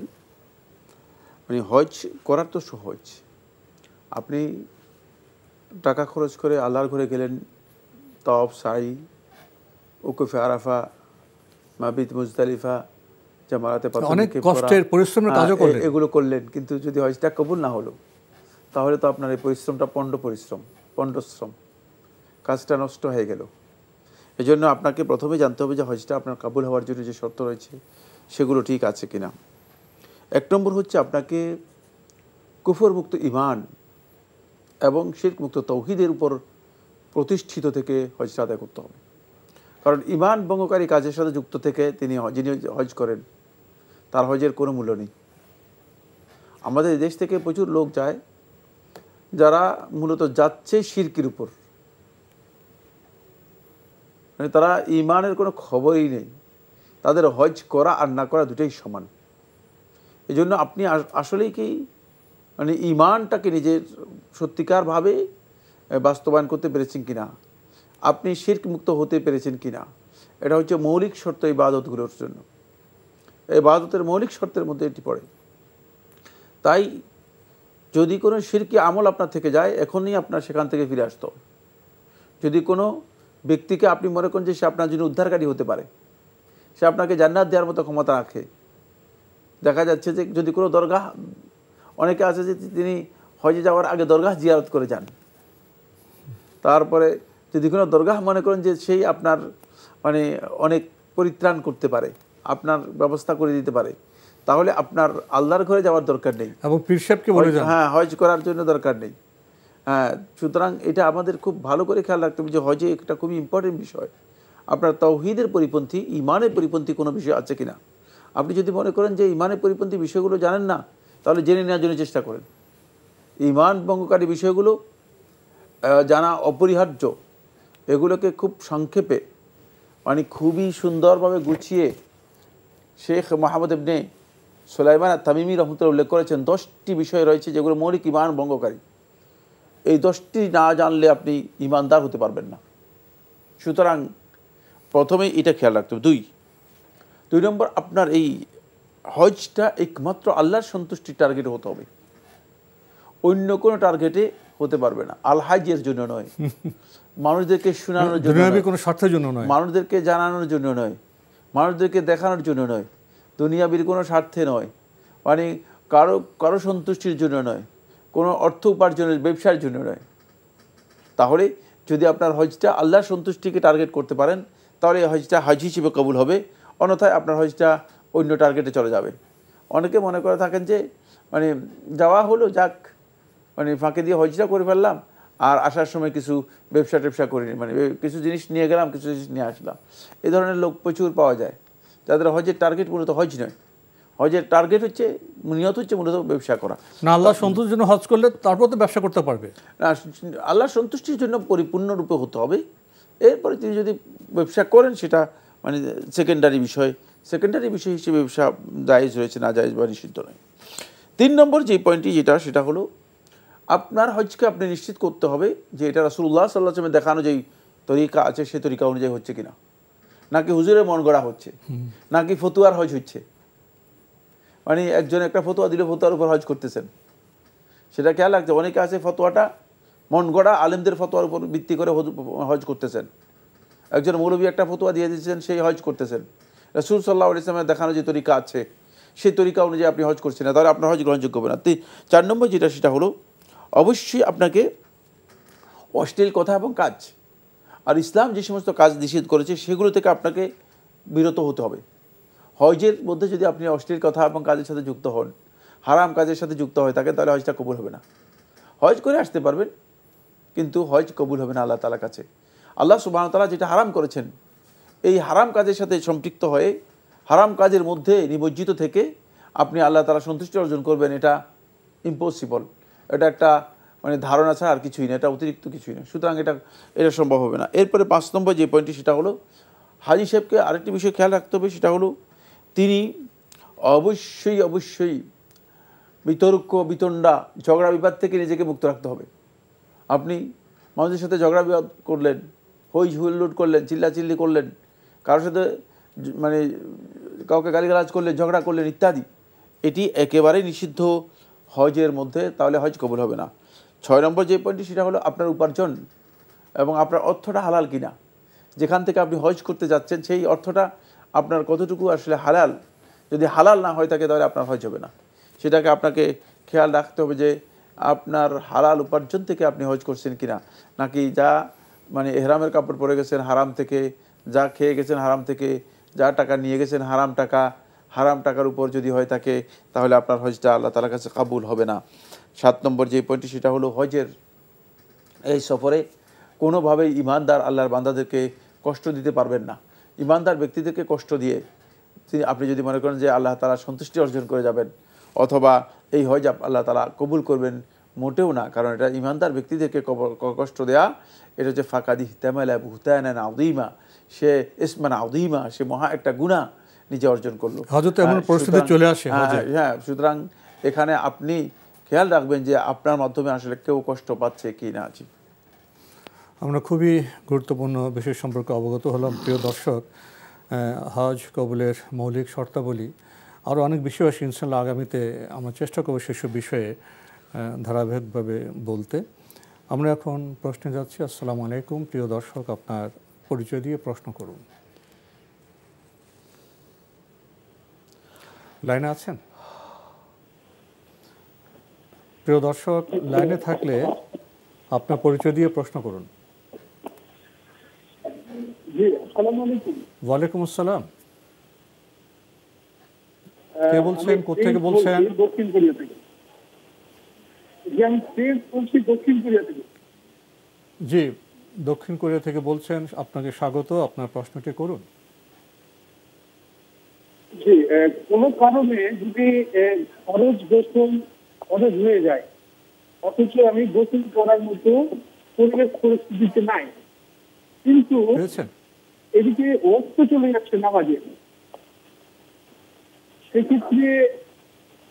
মানে হজ করার তো সহজ। আপনি টাকা খরচ করে আল্লাহর ঘরে গেলেন, তাওয়াফ, সাই, উকুফে আরাফা, মাবিত মুজদালিফা, জামারাতে অনেক কষ্টের পরিশ্রমের কাজও করলেন, এগুলো করলেন, কিন্তু যদি হজটা কবুল না হলো তাহলে তো আপনার এই পরিশ্রমটা পণ্ডশ্রম, কাজটা নষ্ট হয়ে গেল। এই জন্য আপনাকে প্রথমে জানতে হবে যে হজটা আপনার কবুল হওয়ার জন্য যে শর্ত রয়েছে সেগুলো ঠিক আছে কিনা। এক নম্বর হচ্ছে আপনাকে কুফর মুক্ত ঈমান এবং শিরক মুক্ত তাওহীদের উপর প্রতিষ্ঠিত থেকে হজটা আদায় করতে হবে। কারণ ঈমান ভঙ্গকারী কাজের সাথে যুক্ত থেকে যিনি হজ করেন তার হজের কোনো মূল্য নেই। আমাদের দেশ থেকে প্রচুর লোক যায় যারা মূলত যাচ্ছে শিরকের উপর, মানে তারা ঈমানের কোনো খবরই নেই, তাদের হজ করা আর না করা দুটোই সমান। এই জন্য আপনি আসলেই কি মানে ঈমানটাকে নিজের সত্যিকারভাবে বাস্তবায়ন করতে পেরেছেন কিনা, আপনি শিরক মুক্ত হতে পেরেছেন কিনা, এটা হচ্ছে মৌলিক শর্ত ইবাদতগুলোর জন্য। ইবাদতের মৌলিক শর্তের মধ্যে এটি পড়ে। তাই যদি কোনো শিরকি আমল আপনার থেকে যায়, এখনই আপনার সেখান থেকে ফিরে আসতে হবে। যদি কোনো ব্যক্তিকে আপনি মনে করেন যে সে আপনার জন্য উদ্ধারকারী হতে পারে, সে আপনাকে জান্নাত দেওয়ার মতো ক্ষমতা রাখে, দেখা যাচ্ছে যে যদি কোনো দরগাহ, অনেকে আছে যে তিনি হজে যাওয়ার আগে দরগাহ জিয়ারত করে যান, তারপরে যদি কোনো দরগাহ মনে করেন যে সেই আপনার মানে অনেক পরিত্রাণ করতে পারে, আপনার ব্যবস্থা করে দিতে পারে, তাহলে আপনার আল্লাহর ঘরে যাওয়ার দরকার নেই এবং পীর সাহেবকে বলে যান, হ্যাঁ, হজ করার জন্য দরকার নেই। হ্যাঁ, সুতরাং এটা আমাদের খুব ভালো করে খেয়াল রাখতে হবে যে হজে একটা খুবই ইম্পর্টেন্ট বিষয়। আপনার তাওহীদের পরিপন্থী, ঈমানের পরিপন্থী কোনো বিষয় আছে কিনা। আপনি যদি মনে করেন যে ঈমানের পরিপন্থী বিষয়গুলো জানেন না, তাহলে জেনে নেওয়ার জন্য চেষ্টা করেন। ঈমান ভঙ্গকারী বিষয়গুলো জানা অপরিহার্য। এগুলোকে খুব সংক্ষেপে মানে খুবই সুন্দরভাবে গুছিয়ে শেখ মোহাম্মদ ইবনে সুলাইমান আত-তামিমি রহমতুল্লাহ উল্লেখ করেছেন 10টি বিষয় রয়েছে যেগুলো মৌলিক ঈমান ভঙ্গকারী। এই 10টি না জানলে আপনি ঈমানদার হতে পারবেন না। সুতরাং প্রথমেই এটা খেয়াল রাখতে হবে। দুই নম্বর, আপনার এই হজটা একমাত্র আল্লাহর সন্তুষ্টির টার্গেটে হতে হবে, অন্য কোনো টার্গেটে হতে পারবে না। আল হাজের জন্য নয়, মানুষদেরকে শোনানোর জন্য দুনিয়াবি কোনো স্বার্থের জন্য নয়, মানুষদেরকে জানানোর জন্য নয়, মানুষদেরকে দেখানোর জন্য নয়, দুনিয়াবির কোনো স্বার্থে নয়, মানে কারো কারো সন্তুষ্টির জন্য নয়, কোনো অর্থ উপার্জনের ব্যবসার জন্য নয়। তাহলে যদি আপনার হজটা আল্লাহর সন্তুষ্টিকে টার্গেট করতে পারেন তাহলে এই হজটা হজ হিসেবে কবুল হবে, অন্যথায় আপনার হজটা অন্য টার্গেটে চলে যাবে। অনেকে মনে করে থাকেন যে মানে যাওয়া হলো যাক, মানে ফাঁকে দিয়ে হজটা করে ফেললাম আর আসার সময় কিছু ব্যবসা টেবসা করিনি, মানে কিছু জিনিস নিয়ে গেলাম কিছু জিনিস নিয়ে আসলাম। এই ধরনের লোক প্রচুর পাওয়া যায়, যাদের হজের টার্গেট মূলত হজ নয়, হজের টার্গেট হচ্ছে নিয়ত হচ্ছে মূলত ব্যবসা করা। না আল্লাহ সন্তুষ্টির জন্য হজ করলে তারপর তো ব্যবসা করতে পারবে না, আল্লাহর সন্তুষ্টির জন্য পরিপূর্ণরূপে হতে হবে। এরপরে তিনি যদি ব্যবসা করেন সেটা মানে সেকেন্ডারি বিষয়, সেকেন্ডারি বিষয় হিসেবে ব্যবসা জায়েজ রয়েছে, না জায়েজ বা নিষিদ্ধ নয়। 3 নম্বর যে পয়েন্টটি সেটা হলো আপনার হজকে আপনি নিশ্চিত করতে হবে যে এটা রাসূলুল্লাহ সাল্লাল্লাহু আলাইহি ওয়াসাল্লাম দেখানো যেই তরিকা আছে সেই তরিকা অনুযায়ী হচ্ছে কিনা, নাকি হুজুরের মন গড়া হচ্ছে, নাকি ফতুয়ার হজ হচ্ছে। মানে একজন একটা ফতোয়া দিলে ফতোয়ার উপর হজ করতেছেন, সেটা খেয়াল রাখতে। অনেকে আছে ফতোয়াটা মন গড়া আলেমদের ফতোয়ার উপর ভিত্তি করে হজ করতেছেন। একজন মৌলবী একটা ফতোয়া দিয়ে দিচ্ছেন, সেই হজ করতেছেন। রাসূল সাল্লাল্লাহু আলাইহি ওয়াসাল্লামের দেখানো যে তরিকা আছে সেই তরিকা অনুযায়ী আপনি হজ করছেন না, তাহলে আপনার হজ গ্রহণযোগ্য হবে না। 4 নম্বর সেটা হলো অবশ্যই আপনাকে অশ্লীল কথা এবং কাজ, আর ইসলাম যে সমস্ত কাজ নিষেধ করেছে সেগুলো থেকে আপনাকে বিরত হতে হবে। হজের মধ্যে যদি আপনি অশ্লীল কথা এবং কাজের সাথে যুক্ত হন, হারাম কাজের সাথে যুক্ত হয়ে থাকেন, তাহলে হজটা কবুল হবে না। হজ করে আসতে পারবেন কিন্তু হজ কবুল হবে না আল্লাহ তাআলার কাছে। আল্লাহ সুবহানাহু ওয়া তাআলা যেটা হারাম করেছেন, এই হারাম কাজের সাথে সম্পৃক্ত হয়ে হারাম কাজের মধ্যে নিমজ্জিত থেকে আপনি আল্লাহ তাআলা সন্তুষ্টি অর্জন করবেন, এটা ইম্পসিবল। এটা একটা মানে ধারণা ছাড়া আর কিছুই না, এটা অতিরিক্ত কিছুই না। সুতরাং এটা সম্ভব হবে না। এরপরে 5 নম্বর যে পয়েন্টটি সেটা হলো হাজী সাহেবকে আরেকটি বিষয় খেয়াল রাখতে হবে, সেটা হলো তিনি অবশ্যই বিতর্ক বিতণ্ডা ঝগড়া বিবাদ থেকে নিজেকে মুক্ত রাখতে হবে। আপনি মানুষের সাথে ঝগড়া বিবাদ করলেন, হই হুল্লোড় করলেন, চিল্লাচিল্লি করলেন, কারোর সাথে মানে কাউকে গালিগালাজ করলেন, ঝগড়া করলেন ইত্যাদি, এটি একেবারেই নিষিদ্ধ হজের মধ্যে, তাহলে হজ কবুল হবে না। 6 নম্বর যে পয়েন্টটি সেটা হলো আপনার উপার্জন এবং আপনার অর্থটা হালাল কিনা। যেখান থেকে আপনি হজ করতে যাচ্ছেন সেই অর্থটা আপনার কতটুকু আসলে হালাল। যদি হালাল না হয়ে থাকে তাহলে আপনার হজ হবে না। সেটাকে আপনাকে খেয়াল রাখতে হবে যে আপনার হালাল উপার্জন থেকে আপনি হজ করছেন কিনা, নাকি যা মানে এহরামের কাপড় পরে গেছেন হারাম থেকে, যা খেয়ে গেছেন হারাম থেকে, যা টাকা নিয়ে গেছেন হারাম টাকার উপর যদি হয়ে থাকে তাহলে আপনার হজটা আল্লাহ তাআলার কাছে কবুল হবে না। 7 নম্বর যে পয়েন্টটি সেটা হলো হজের এই সফরে কোনোভাবেই ইমানদার আল্লাহর বান্দাদেরকে কষ্ট দিতে পারবেন না। ইমানদার ব্যক্তিদেরকে কষ্ট দিয়ে আপনি যদি মনে করেন যে আল্লাহ তাআলা সন্তুষ্টি অর্জন করে যাবেন অথবা এই হজ আল্লাহ তাআলা কবুল করবেন, মোটেও না। কারণ এটা ইমানদার ব্যক্তিদেরকে কষ্ট দেয়া, এটা হচ্ছে ফাকাদি তামালা বুহতানান আযীমা, সে ইসমান আযীমা, সে মহা একটা গুনাহ নিজে অর্জন করলো। হযরত এমন পরিস্থিতি চলে আসে। হ্যাঁ, সুতরাং এখানে আপনি খেয়াল রাখবেন যে আপনার মাধ্যমে আসলে কেউ কষ্ট পাচ্ছে কি না। আমরা খুবই গুরুত্বপূর্ণ বিষয় সম্পর্কে অবগত হলাম। প্রিয় দর্শক, হজ কবুলের মৌলিক শর্তাবলী আরও অনেক বিষয় আছে, ইনশাআল্লাহ আগামীতে আমরা চেষ্টা করব সেসব বিষয়ে ধারাবাহিকভাবে বলতে। আমরা এখন প্রশ্নে যাচ্ছি। আসসালামু আলাইকুম। প্রিয় দর্শক, আপনার পরিচয় দিয়ে প্রশ্ন করুন। লাইনে আছেন? প্রিয় দর্শক, লাইনে থাকলে আপনার পরিচয় দিয়ে প্রশ্ন করুন। জি, আসসালামু আলাইকুম। ওয়ালাইকুম আসসালাম। কে বলছেন, কোথা থেকে বলছেন? দক্ষিণ কোরিয়া থেকে। জি, আমি বলছি দক্ষিণ কোরিয়া থেকে। জি, দক্ষিণ কোরিয়া থেকে বলছেন, আপনাকে স্বাগত। আপনার প্রশ্নটি করুন। জি, কোনো কারণে যদি খরচ গোসল খরচ হয়ে যায়, অথচ আমি গোসল করার মতো পরিবেশ পরিস্থিতিতে নাই, কিন্তু এদিকে ওয়াক্ত চলে যাচ্ছে নামাজে, সেক্ষেত্রে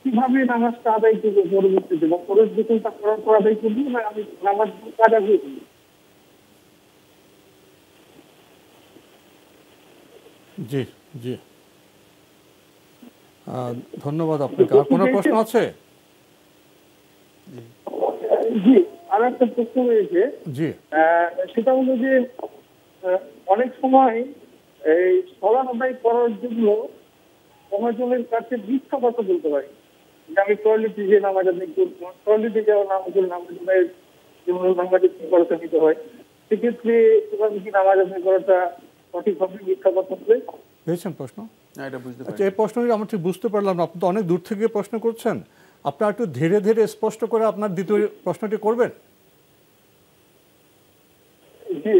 কিভাবে নামাজটা আদায় করবো পরবর্তীতে, বা খরচ গোসলটা করার পর আদায় করবো না আমি নামাজ কাজা হয়ে করবো? জি জি, ধন্যবাদ আপনাকে। আর কোনো প্রশ্ন আছে? জি, আর একটা প্রশ্ন রয়েছে, জি সেটা হলো যে অনেক সময় এই সলাৎ আদায় করার জন্য অনেকজনের কাছে মিথ্যা কথা বলতে পারি, যে আমি টয়লেটে গিয়ে নামাজ আদায় করবো, টয়লেটে যাওয়া নামাজ আদায়ের জন্য নামাজে প্রিপারেশন নিতে হয়, সেক্ষেত্রে এভাবে কি নামাজ আদায় করাটা সঠিক হবে মিথ্যা কথা বলে? পেয়েছেন প্রশ্ন? না, এটা বুঝতে আচ্ছা, এই প্রশ্নটি আমরা ঠিক বুঝতে পারলাম না। আপনি তো অনেক দূর থেকে প্রশ্ন করছেন, আপনারা একটু ধীরে ধীরে স্পষ্ট করে আপনার দ্বিতীয় প্রশ্নটি করবেন। যে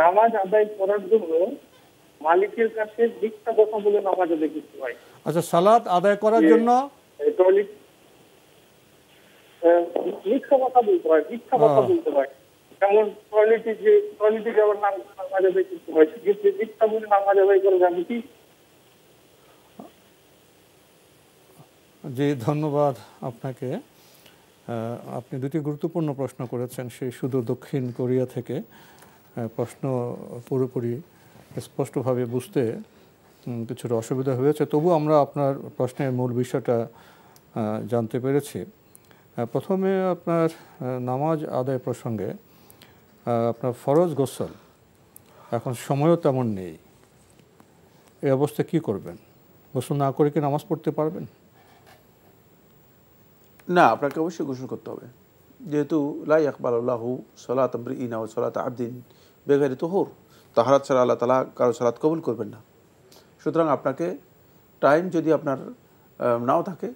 নামাজ আদায় করার জন্য মালিকের কাছে মিথ্যা কথা বলে নামাজ আদায় করতে হয়। আচ্ছা, সালাত আদায় করার জন্য টয়লেট মিথ্যা কথা বলতে হয়, মিথ্যা কথা বলতে হয়, যেমন টয়লেটে যাওয়ার নাম নামাজ আদায় করতে হয়, সেক্ষেত্রে মিথ্যা বলে নামাজ আদায় করা যাবে কি? জি, ধন্যবাদ আপনাকে। আপনি দুটি গুরুত্বপূর্ণ প্রশ্ন করেছেন সেই সুদূর দক্ষিণ কোরিয়া থেকে। প্রশ্ন পুরোপুরি স্পষ্টভাবে বুঝতে কিছুটা অসুবিধা হয়েছে, তবু আমরা আপনার প্রশ্নের মূল বিষয়টা জানতে পেরেছি। প্রথমে আপনার নামাজ আদায় প্রসঙ্গে, আপনার ফরজ গোসল, এখন সময়ও তেমন নেই, এই অবস্থায় কী করবেন? গোসল না করে কি নামাজ পড়তে পারবেন? না, আপনাকে অবশ্যই গোসল করতে হবে, যেহেতু লা ইয়াকবালুল্লাহু সালাত আমরিইন ওয়া সালাত আবদিন বেগাইরি তুহুর, তাহারাত ছাড়া আল্লাহ তাআলা কারো সালাত কবুল করবেন না। সুতরাং আপনাকে টাইম যদি আপনার নাও থাকে,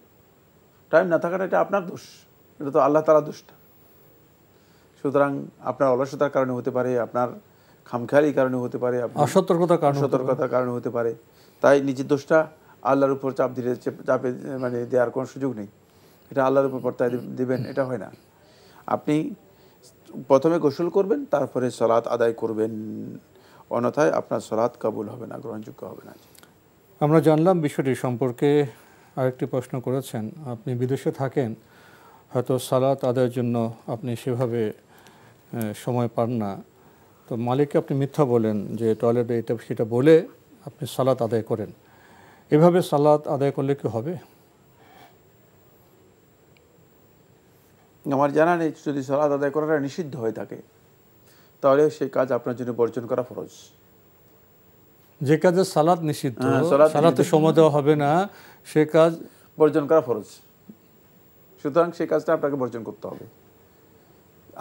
টাইম না থাকাটা এটা আপনার দোষ, এটা তো আল্লাহ তাআলার দোষ না। সুতরাং আপনার অলসতার কারণে হতে পারে, আপনার খামখেয়ালির কারণে হতে পারে, অসতর্কতার কারণে হতে পারে। তাই নিজের দোষটা আল্লাহর উপর চাপে মানে দেওয়ার কোনো সুযোগ নেই। এটা আল্লাহর উপর বর্তায় দিবেন, এটা হয় না। আপনি প্রথমে গোসল করবেন, তারপরে সালাত আদায় করবেন, অন্যথায় আপনার সালাত কবুল হবে না, গ্রহণযোগ্য হবে না। আমরা জানলাম বিষয়টি সম্পর্কে। আরেকটি প্রশ্ন করেছেন, আপনি বিদেশে থাকেন, হয়তো সালাত আদায়ের জন্য আপনি সেভাবে সময় পান না, তো মালিককে আপনি মিথ্যা বলেন যে টয়লেটে এটা সেটা বলে আপনি সালাত আদায় করেন, এভাবে সালাত আদায় করলে কি হবে? আমার জানা নেই, যদি সালাত আদায় করাটা নিষিদ্ধ হয়ে থাকে তাহলে সেই কাজ আপনার জন্য বর্জন করা ফরজ। যে কাজে সালাত নিষিদ্ধ, সালাতে সময় দেওয়া হবে না, সে কাজ বর্জন করা ফরজ, সুতরাং সেই কাজটা আপনাকে বর্জন করতে হবে।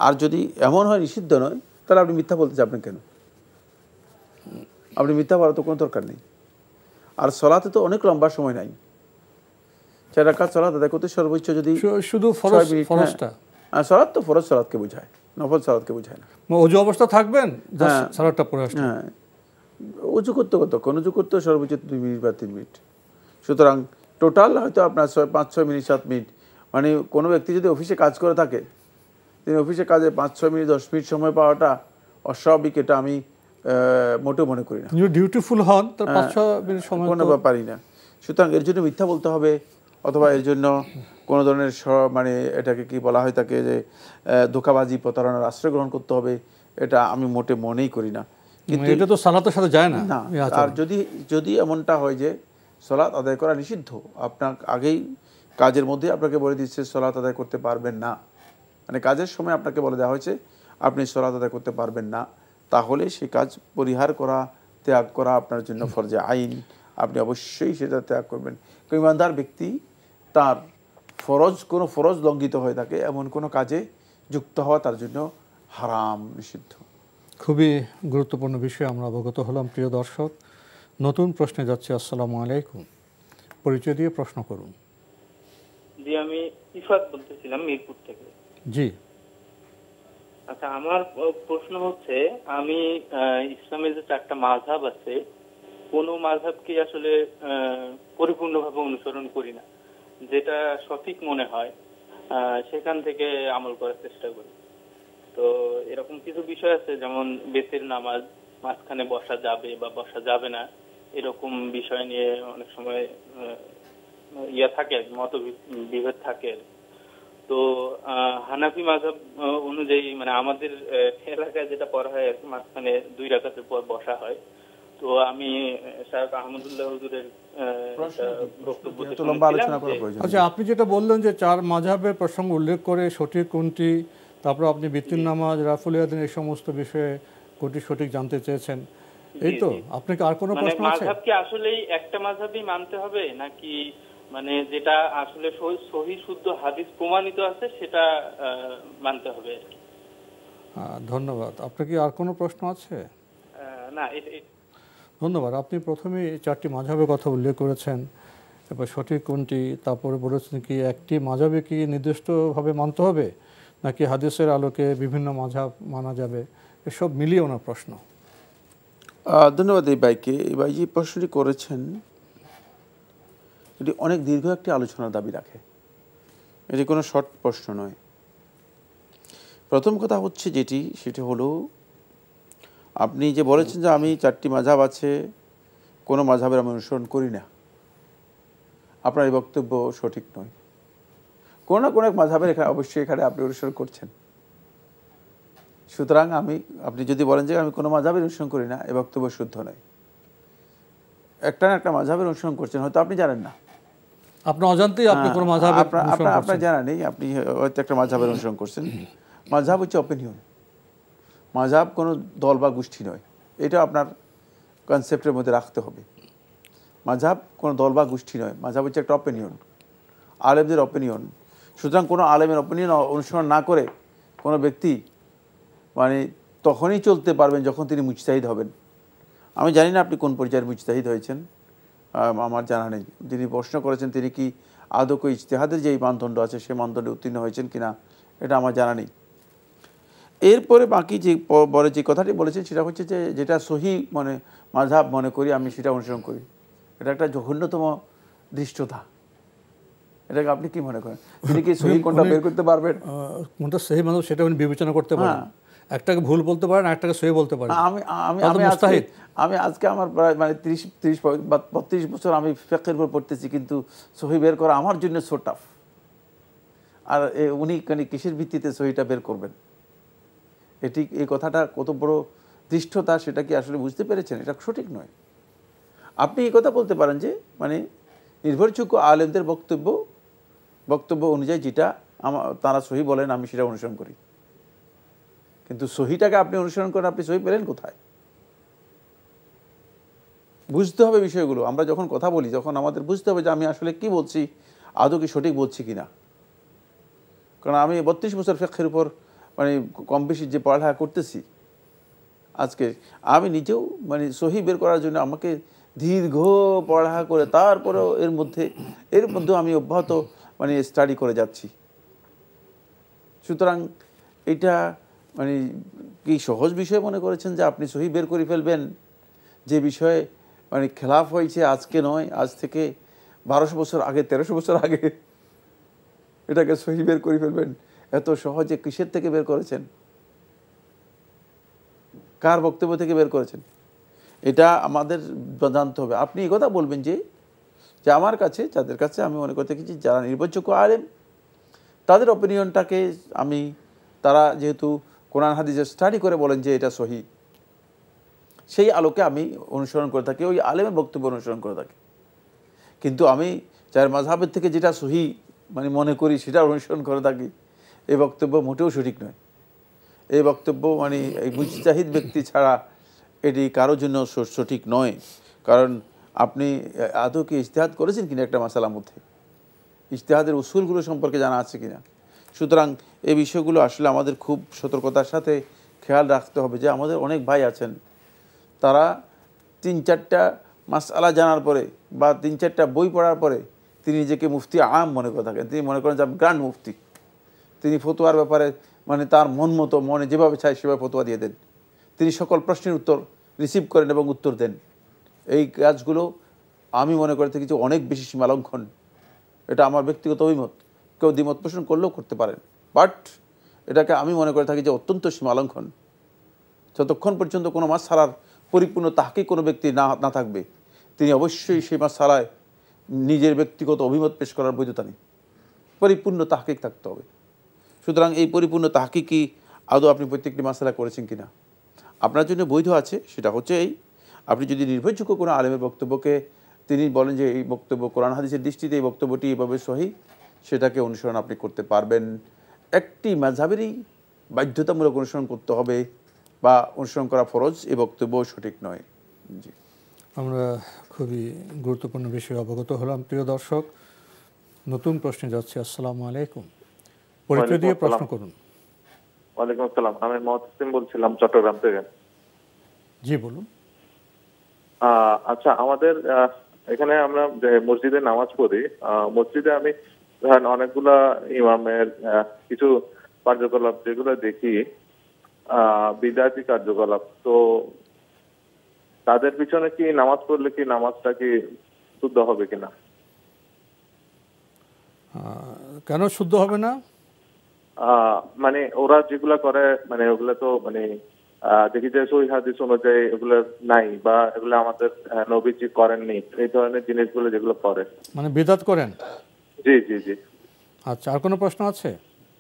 আর যদি এমন হয় নিষিদ্ধ নয়, তাহলে আপনি মিথ্যা বলতে যাবেন কেন? আপনি মিথ্যা বলার তো কোনো দরকার নেই। আর সালাতে তো অনেক লম্বা সময় নাই, 4 রাকাত সালাত আদায় করতে সর্বোচ্চ যদি শুধু ফরজটা, সালাত তো ফরজ সালাতকে বোঝায়, নফল সালাতকে বোঝায় না। ওযু অবস্থা থাকবেন, সালাতটা পড়ে আসবেন। হ্যাঁ, উজু করতে কতক্ষণ? উজু করতে সর্বোচ্চ 2 মিনিট বা 3 মিনিট। সুতরাং টোটাল হয়তো আপনার 5-6 মিনিট 7 মিনিট, মানে কোনো ব্যক্তি যদি অফিসে কাজ করে থাকে, তিনি অফিসে কাজে 5-6 মিনিট 10 মিনিট সময় পাওয়াটা অস্বাভাবিক, এটা আমি মোটেও মনে করি না। ডিউটিফুল হন, তার 5-6 মিনিট সময় কোনো ব্যাপারই না। সুতরাং এর জন্য মিথ্যা বলতে হবে, অথবা এর জন্য কোনো ধরনের মানে এটাকে কি বলা হয় তাকে, যে ধোঁকাবাজি প্রতারণার আশ্রয় গ্রহণ করতে হবে, এটা আমি মোটে মনেই করি না। কিন্তু এটা তো সালাতের সাথে যায় না। আর যদি এমনটা হয় যে সালাত আদায় করা নিষিদ্ধ, আপনার আগেই কাজের মধ্যে আপনাকে বলে দিচ্ছে সালাত আদায় করতে পারবেন না, মানে কাজের সময় আপনাকে বলে দেওয়া হয়েছে আপনি সালাত আদায় করতে পারবেন না, তাহলে সেই কাজ পরিহার করা, ত্যাগ করা আপনার জন্য ফরজে আইন, আপনি অবশ্যই সেটা ত্যাগ করবেন। ইমানদার ব্যক্তি তার কোনো ফরজ লঙ্ঘিত হয়ে থাকে এমন কোনো কাজে যুক্ত হওয়া তার জন্য হারাম, নিষিদ্ধ। খুবই গুরুত্বপূর্ণ বিষয় আমরা অবগত হলাম। প্রিয় দর্শক, নতুন প্রশ্নে যাচ্ছে। আসসালামু আলাইকুম, পরিচয় দিয়ে প্রশ্ন করুন। জি, আমি ইফাত বলতেছিলাম মিরপুর থেকে। জি, আচ্ছা, আমার প্রশ্ন হচ্ছে, আমি ইসলামের যে 4টা মাযহাব আছে, কোন মাযহাবকে আসলে পরিপূর্ণভাবে অনুসরণ করি না, যেটা সঠিক মনে হয় সেখান থেকে আমল করার চেষ্টা করি। তো এরকম কিছু বিষয় আছে, যেমন বেতের নামাজ, মাঝখানে বসা যাবে বা বসা যাবে না, এরকম বিষয় নিয়ে অনেক সময় থাকে, মতবিভেদ থাকে। তো হানাফি মাযহাব অনুযায়ী, মানে আমাদের এলাকায় যেটা পড়া হয়, মাঝখানে 2 রাকাতের পর বসা হয়। তো আমি শায়খ আহমদুল্লাহ হুজুরের বক্তব্য আচ্ছা, আপনি যেটা বললেন যে 4 মাযহাবের প্রসঙ্গ উল্লেখ করে সঠিক কোনটি তারপর আপনি বিতির নামাজ, রাফুল ইয়াদিন এই সমস্ত বিষয়ে কোটি সঠিক জানতে চেয়েছেন, এই তো। আপনাকে আর কোনো প্রশ্ন আছে? মাযহাব কি আসলেই একটা মাযহাবই মানতে হবে, নাকি মানে যেটা আসলে সহিহ শুদ্ধ হাদিস প্রমাণিত আছে সেটা মানতে হবে? ধন্যবাদ। আপনার কি আর কোনো প্রশ্ন আছে? না, ধন্যবাদ। আপনি প্রথমে 4টি মাযহাবের কথা উল্লেখ করেছেন, এবার সঠিক কোনটি, তারপরে বলেছেন কি একটি মাযহাবে কি নির্দিষ্টভাবে মানতে হবে নাকি হাদিসের আলোকে বিভিন্ন মাযহাব মানা যাবে, এসব মিলিয়ে ওনার প্রশ্ন। ধন্যবাদ এই ভাইকে। এই ভাই যে প্রশ্নটি করেছেন এটি অনেক দীর্ঘ একটি আলোচনার দাবি রাখে, এটি কোনো শর্ট প্রশ্ন নয়। প্রথম কথা হচ্ছে যেটি, সেটি হলো আপনি যে বলেছেন যে আমি 4টি মাযহাব আছে, কোনো মাযহাবের আমি অনুসরণ করি না, আপনার এই বক্তব্য সঠিক নয়। কোনো না কোনো এক মাযহাবের অবশ্যই এখানে আপনি অনুসরণ করছেন। সুতরাং আপনি যদি বলেন যে আমি কোনো মাযহাবের অনুসরণ করি না, এই বক্তব্য শুদ্ধ নয়। একটা না একটা মাযহাবের অনুসরণ করছেন, হয়তো আপনি জানেন না, আপনার অজান্তেই আপনি কোনো মাযহাবের আপনার জানা নেই, আপনি হয়তো একটা মাযহাবের অনুসরণ করছেন। মাযহাব হচ্ছে অপিনিয়ন, মাযহাব কোনো দল বা গোষ্ঠী নয়, এটা আপনার কনসেপ্টের মধ্যে রাখতে হবে। মাযহাব কোনো দল বা গোষ্ঠী নয়, মাযহাব হচ্ছে একটা অপিনিয়ন, আলেমদের অপিনিয়ন। সুতরাং কোনো আলেমের অপিনিয়ন অনুসরণ না করে কোনো ব্যক্তি মানে তখনই চলতে পারবেন যখন তিনি মুজতাহিদ হবেন। আমি জানি না আপনি কোন পর্যায়ের মুজতাহিদ হয়েছেন, আমার জানা নেই। যিনি প্রশ্ন করেছেন তিনি কি আদৌ ইজতিহাদের যে মানদণ্ড আছে সে মানদণ্ডে উত্তীর্ণ হয়েছেন কিনা এটা আমার জানা নেই। এরপরে বাকি যে পরে যে কথাটি বলেছেন সেটা হচ্ছে যে যেটা সহি মাযহাব মনে করি আমি সেটা অনুসরণ করি, এটা একটা জঘন্যতম দৃষ্টতা। এটাকে আপনি কি মনে করেন? তিনি কি সহি কোনটা বের করতে পারবেন? কোনটা সহি মাযহাব সেটা উনি বিবেচনা করতে পারেন। একটাকে ভুল বলতে পারেন, একটাকে সহি বলতে পারেন। আমি আজকে আমার প্রায় 30-32 বছর আমি ফিকহের উপর পড়তেছি, কিন্তু সহি বের করা আমার জন্য সো টাফ। আর উনি কিসের ভিত্তিতে সহিটা বের করবেন? এই কথাটা কত বড় দৃষ্টতা সেটা কি আসলে বুঝতে পেরেছেন? এটা সঠিক নয়। আপনি এই কথা বলতে পারেন যে নির্ভরযোগ্য আলেমদের বক্তব্য অনুযায়ী যেটা তারা সহি বলেন আমি সেটা অনুসরণ করি, কিন্তু সহিটাকে আপনি অনুসরণ করেন, আপনি সহি পেলেন কোথায়? বুঝতে হবে বিষয়গুলো। আমরা যখন কথা বলি তখন আমাদের বুঝতে হবে যে আমি আসলে কি বলছি, আদৌ কি সঠিক বলছি কিনা। কারণ আমি 32 বছর ফিকহের উপর কম বেশি যে পড়ালেখা করতেছি, আজকে আমি নিজেও সহি বের করার জন্য আমাকে দীর্ঘ পড়ালেখা করে তারপরেও এর মধ্যে আমি অব্যাহত স্টাডি করে যাচ্ছি। সুতরাং এটা কি সহজ বিষয় মনে করেছেন যে আপনি সহি বের করে ফেলবেন, যে বিষয়ে খেলাফ হয়েছে আজকে নয়, আজ থেকে 1200 বছর আগে, 1300 বছর আগে, এটাকে সহি বের করে ফেলবেন এত সহজে? কিসের থেকে বের করেছেন? কার বক্তব্য থেকে বের করেছেন? এটা আমাদের জানতে হবে। আপনি এই কথা বলবেন যে আমার কাছে, যাদের কাছে আমি মনে করতে দেখেছি যারা নির্ভরযোগ্য আলেম, তাদের অপিনিয়নটাকে তারা যেহেতু কোরআন হাদিসে স্টাডি করে বলেন যে এটা সহি, সেই আলোকে আমি অনুসরণ করে থাকি, ওই আলেমের বক্তব্য অনুসরণ করে থাকি। কিন্তু আমি যার মাযহাবের থেকে যেটা সহি মনে করি সেটা অনুসরণ করে থাকি, এই বক্তব্য মোটেও সঠিক নয়। এই বক্তব্য এই মুজতাহিদ ব্যক্তি ছাড়া এটি কারোর জন্য সঠিক নয়। কারণ আপনি আদৌ কি ইজতিহাদ করেছেন কিনা একটা মাসালার মধ্যে, ইজতিহাদের উসুলগুলো সম্পর্কে জানা আছে কিনা। সুতরাং এই বিষয়গুলো আসলে আমাদের খুব সতর্কতার সাথে খেয়াল রাখতে হবে যে আমাদের অনেক ভাই আছেন তারা 3-4টা মাসআলা জানার পরে বা 3-4টা বই পড়ার পরে তিনি নিজেকে মুফতি আম মনে করে থাকেন। তিনি মনে করেন যে গ্র্যান্ড মুফতি, তিনি ফতোয়ার ব্যাপারে তার মন মতো মনে যেভাবে চায় সেভাবে ফতোয়া দিয়ে দেন। তিনি সকল প্রশ্নের উত্তর রিসিভ করেন এবং উত্তর দেন। এই কাজগুলো আমি মনে করে থাকি যে অনেক বেশি সীমালঙ্ঘন। এটা আমার ব্যক্তিগত অভিমত, কেউ দ্বিমত পোষণ করলেও করতে পারেন, বাট এটাকে আমি মনে করে থাকি যে অত্যন্ত সীমালঙ্ঘন। যতক্ষণ পর্যন্ত কোনো মাসআলার পরিপূর্ণ তাহকিক কোনো ব্যক্তি না থাকবে, তিনি অবশ্যই সেই মাসআলায় নিজের ব্যক্তিগত অভিমত পেশ করার বৈধতা নেই, পরিপূর্ণ তাহকিক থাকতে হবে। সুতরাং এই পরিপূর্ণ তাহকিকই আদৌ আপনি প্রত্যেকটি মাসআলা করেছেন কিনা আপনার জন্য বৈধ আছে, সেটা হচ্ছে আপনি যদি নির্ভরযোগ্য কোনো আলেমের বক্তব্যকে তিনি বলেন যে এই বক্তব্য কোরআন হাদিসের দৃষ্টিতে এই বক্তব্যটি এভাবে সহি, সেটাকে অনুসরণ আপনি করতে পারবেন। একটি মাযহাবেরই বাধ্যতামূলক অনুসরণ করতে হবে বা অনুসরণ করা ফরজ, এই বক্তব্য সঠিক নয়। জি, আমরা খুবই গুরুত্বপূর্ণ বিষয়ে অবগত হলাম। প্রিয় দর্শক, নতুন প্রশ্নে যাচ্ছি। আসসালামু আলাইকুম, পরিচয় দিয়ে প্রশ্ন করুন। ওয়ালাইকুম আসসালাম, আমি মহসিন বলছিলাম চট্টগ্রাম থেকে। জি বলুন। আচ্ছা, আমাদের এখানে আমরা যে মসজিদে নামাজ পড়ি, মসজিদে আমি ধরেন অনেকগুলা ইমামের কিছু কার্যকলাপ যেগুলো দেখি বিদআতি কার্যকলাপ, তো তাদের পিছনে কি নামাজ পড়লে কি নামাজটা কি শুদ্ধ হবে কিনা? কেন শুদ্ধ হবে না? মানে ওরা যেগুলা করে, মানে ওগুলা তো মানে দেখি যে সহিহ হাদিস অনুযায়ী এগুলো নাই, বা এগুলো আমাদের নবীজি করেননি, এই ধরনের জিনিসগুলো যেগুলো করে, মানে বিদআত করেন। জি জি জি। আচ্ছা, আর কোনো প্রশ্ন আছে?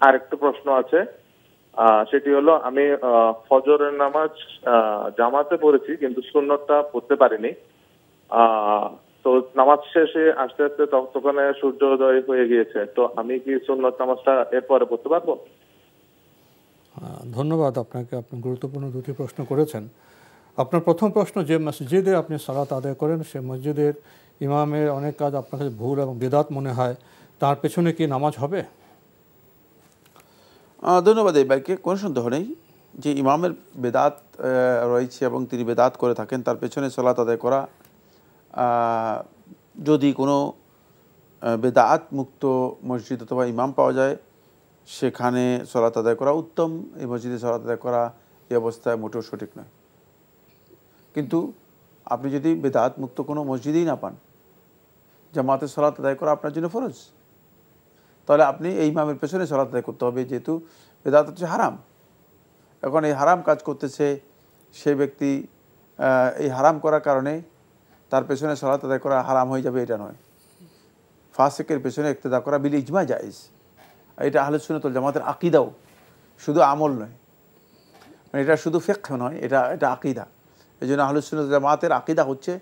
আর একটা প্রশ্ন আছে, সেটি হলো আমি ফজরের নামাজ জামাতে পড়েছি কিন্তু সুন্নতটা পড়তে পারিনি। তো নামাজ শেষে আস্তে আস্তে তখন সূর্যোদয় হয়ে গিয়েছে, তো আমি কি সুন্নত নামাজটা এরপরে পড়তে পারবো? ধন্যবাদ আপনাকে, আপনি গুরুত্বপূর্ণ দুটি প্রশ্ন করেছেন। আপনার প্রথম প্রশ্ন, যে মসজিদে আপনি সালাত আদায় করেন সে মসজিদের ইমামের অনেক কাজ আপনার কাছে ভুল এবং বিদআত মনে হয়, তার পেছনে কি নামাজ হবে? ধন্যবাদ। এই ভাইকে, কোনো সন্দেহ নেই যে ইমামের বেদাত রয়েছে এবং তিনি বেদাত করে থাকেন, তার পেছনে সালাত আদায় করা, যদি কোনো বেদাত মুক্ত মসজিদ অথবা ইমাম পাওয়া যায় সেখানে সালাত আদায় করা উত্তম। এই মসজিদে সালাত আদায় করা এই অবস্থায় মোটেও সঠিক নয়। কিন্তু আপনি যদি বেদাত মুক্ত কোনো মসজিদেই না পান, জামাতে সালাত আদায় করা আপনার জন্য ফরজ, তাহলে আপনি এই ইমামের পেছনে সালাত আদায় করতে হবে, যেহেতু বেদাত হচ্ছে হারাম। এখন এই হারাম কাজ করতেছে সেই ব্যক্তি, এই হারাম করার কারণে তার পেছনে সালাত আদায় করা হারাম হয়ে যাবে এটা নয়। ফাসিকের পেছনে ইক্তেদা করা বিল ইজমা জায়েজ। এটা আহলে সুন্নাত ওয়াল জামাতের আকীদাও, শুধু আমল নয়, মানে এটা শুধু ফিকহ নয়, এটা আকীদা। এই জন্য আহলে সুন্নাত ওয়াল জামাতের আকীদা হচ্ছে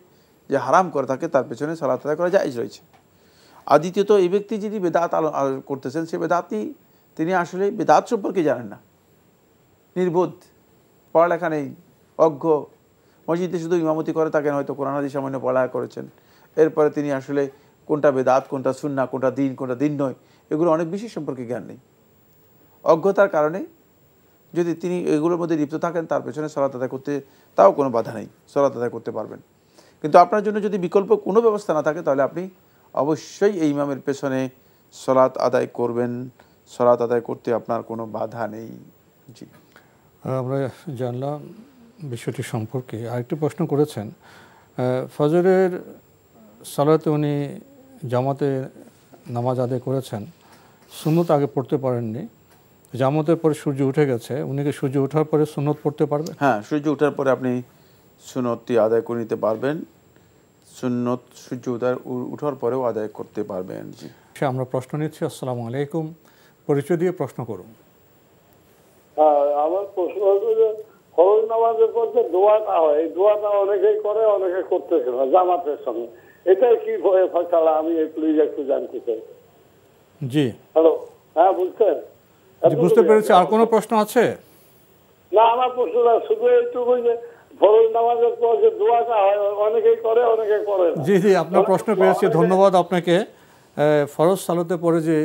যে হারাম করে থাকে তার পেছনে সালাত আদায় করা জায়েজ রয়েছে। আর দ্বিতীয়ত, এই ব্যক্তি যিনি বেদাত করতেছেন সে বেদাতি, তিনি আসলে বেদাত সম্পর্কে জানেন না, নির্বোধ, পড়ালেখা নেই, অজ্ঞ। মসজিদে শুধু ইমামতি করে থাকেন, হয়তো কোরআন হাদিস সামান্য পড়ালেখা করেছেন, এরপরে তিনি আসলে কোনটা বেদাত, কোনটা সুন্নাহ, কোনটা দিন নয়, এগুলো অনেক বেশি সম্পর্কে জ্ঞান নেই। অজ্ঞতার কারণে যদি তিনি এগুলোর মধ্যে লিপ্ত থাকেন, তার পেছনে সালাত আদায় করতে তাও কোনো বাধা নেই, সালাত আদায় করতে পারবেন। কিন্তু আপনার জন্য যদি বিকল্প কোনো ব্যবস্থা না থাকে, তাহলে আপনি অবশ্যই এই ইমামের পেছনে সালাত আদায় করবেন, সালাত আদায় করতে আপনার কোনো বাধা নেই। জি, আমরা জানলাম বিষয়টি সম্পর্কে। আরেকটি প্রশ্ন করেছেন, ফজরের সালাতে উনি জামাতে নামাজ আদায় করেছেন, সুন্নত আগে পড়তে পারেননি, জামাতের পরে সূর্য উঠে গেছে, উনি কি সূর্য ওঠার পরে সুন্নত পড়তে পারবেন? হ্যাঁ, সূর্য ওঠার পরে আপনি সুন্নতটি আদায় করে নিতে পারবেন, সুন্নত সূর্য উঠার পরেও আদায় করতে পারবেন। জি, আমরা প্রশ্ন নিচ্ছি। আসসালামু আলাইকুম, পরিচয় দিয়ে প্রশ্ন করুন। আমার প্রশ্ন হচ্ছে যে ফরজ নামাজের পর যে দোয়াটা হয়, এই দোয়াটা অনেকেই করে, অনেকে করতেছে না জামাতের সঙ্গে, এটাই কি ফয়সালা, আমি একটু জানতে চাই। জি, হ্যালো, হ্যাঁ বুঝছেন? বুঝতে পেরেছি। আর কোনো প্রশ্ন আছে? না, আমার প্রশ্নটা শুধু এইটুকু যে ফরজ নামাজের পর যে দোয়াটা হয়, অনেকেই করে, অনেকে করে না। জি জি, আপনার প্রশ্ন পেয়েছি, ধন্যবাদ আপনাকে। ফরজ সালাতে পরে যে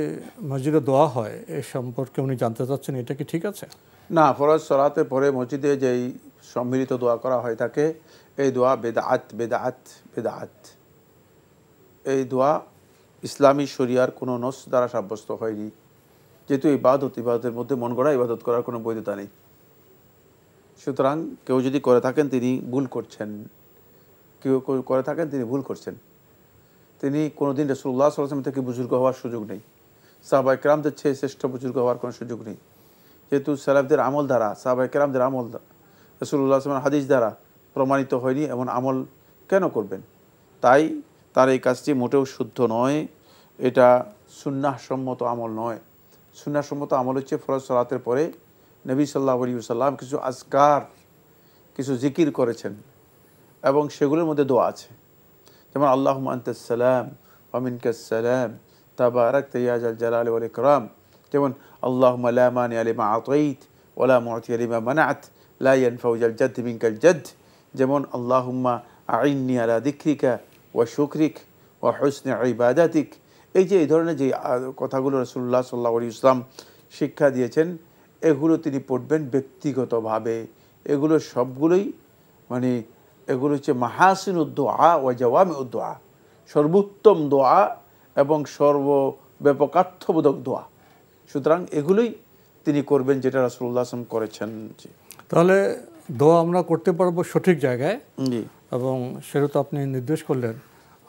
মসজিদে দোয়া হয় এ সম্পর্কে উনি জানতে চাচ্ছেন, এটা কি ঠিক আছে? না, ফরজ সালাতে পরে মসজিদে যেই সম্মিলিত দোয়া করা হয় থাকে, এই দোয়া বেদাআত বেদাআত বেদাআত। এই দোয়া ইসলামী শরিয়ার কোনো নস দ্বারা সাব্যস্ত হয়নি, যেহেতু ইবাদতের মধ্যে মন গড়া ইবাদত করার কোনো বৈধতা নেই। সুতরাং কেউ যদি করে থাকেন তিনি ভুল করছেন, কেউ করে থাকেন তিনি ভুল করছেন। তিনি কোনোদিন রাসূলুল্লাহ সাল্লাল্লাহু আলাইহি ওয়াসাল্লাম থেকে বুজুর্গ হওয়ার সুযোগ নেই, সাহাবায়ে কেরামদের চেয়ে শ্রেষ্ঠ বুজুর্গ হওয়ার কোনো সুযোগ নেই। যেহেতু সালাফদের আমল দ্বারা, সাহাবায়ে কেরামদের আমল রাসূলুল্লাহ সাল্লাল্লাহু আলাইহি ওয়াসাল্লামের হাদিস দ্বারা প্রমাণিত হয়নি, এমন আমল কেন করবেন? তাই তার এই কাজটি মোটেও শুদ্ধ নয়, এটা সুন্নাহ সম্মত আমল নয়। সুন্নাহ সম্মত আমল হচ্ছে ফরজ সালাতের পরে নবী সাল্লাল্লাহু আলাইহি ওয়াসাল্লাম কিছু আজকার, কিছু জিকির করেছেন এবং সেগুলোর মধ্যে দোয়া আছে, যেমন আল্লাহুম্মা আনতাস সালাম ওয়া মিনকাস সালাম তাবারাকতা ইয়া জাল জালালি ওয়াল ইকরাম, যেমন আল্লাহুম্মা লা মানিআ লিমা আতাইত ওয়ালা মু'তিয়া লিমা মানা'ত লা ইয়ানফাউ যাল জাদ্দ মিনকাল জাদ্দ, যেমন আল্লাহুম্মা আইন্নি আলা যিকরিকা ওয়া শুকরিক ওয়া হুসনি ইবাদাতিক। এই যে এই ধরনের যে কথাগুলো রাসূলুল্লাহ সাল্লাল্লাহু আলাইহি ওয়াসাল্লাম শিক্ষা দিয়েছেন, এগুলো তিনি পড়বেন ব্যক্তিগতভাবে। এগুলো সবগুলোই মানে এগুলো হচ্ছে মাহাসিনুদ দুআ ওয়া জাওয়ামিউদ দুআ, সর্বোত্তম দোয়া এবং সর্বব্যাপকার্থবোধক দোয়া। সুতরাং এগুলোই তিনি করবেন যেটা রাসূলুল্লাহ সাল্লাল্লাহু আলাইহি ওয়াসাল্লাম করেছেন। জি, তাহলে দোয়া আমরা করতে পারবো সঠিক জায়গায়। জি, এবং সেটা তো আপনি নির্দেশ করলেন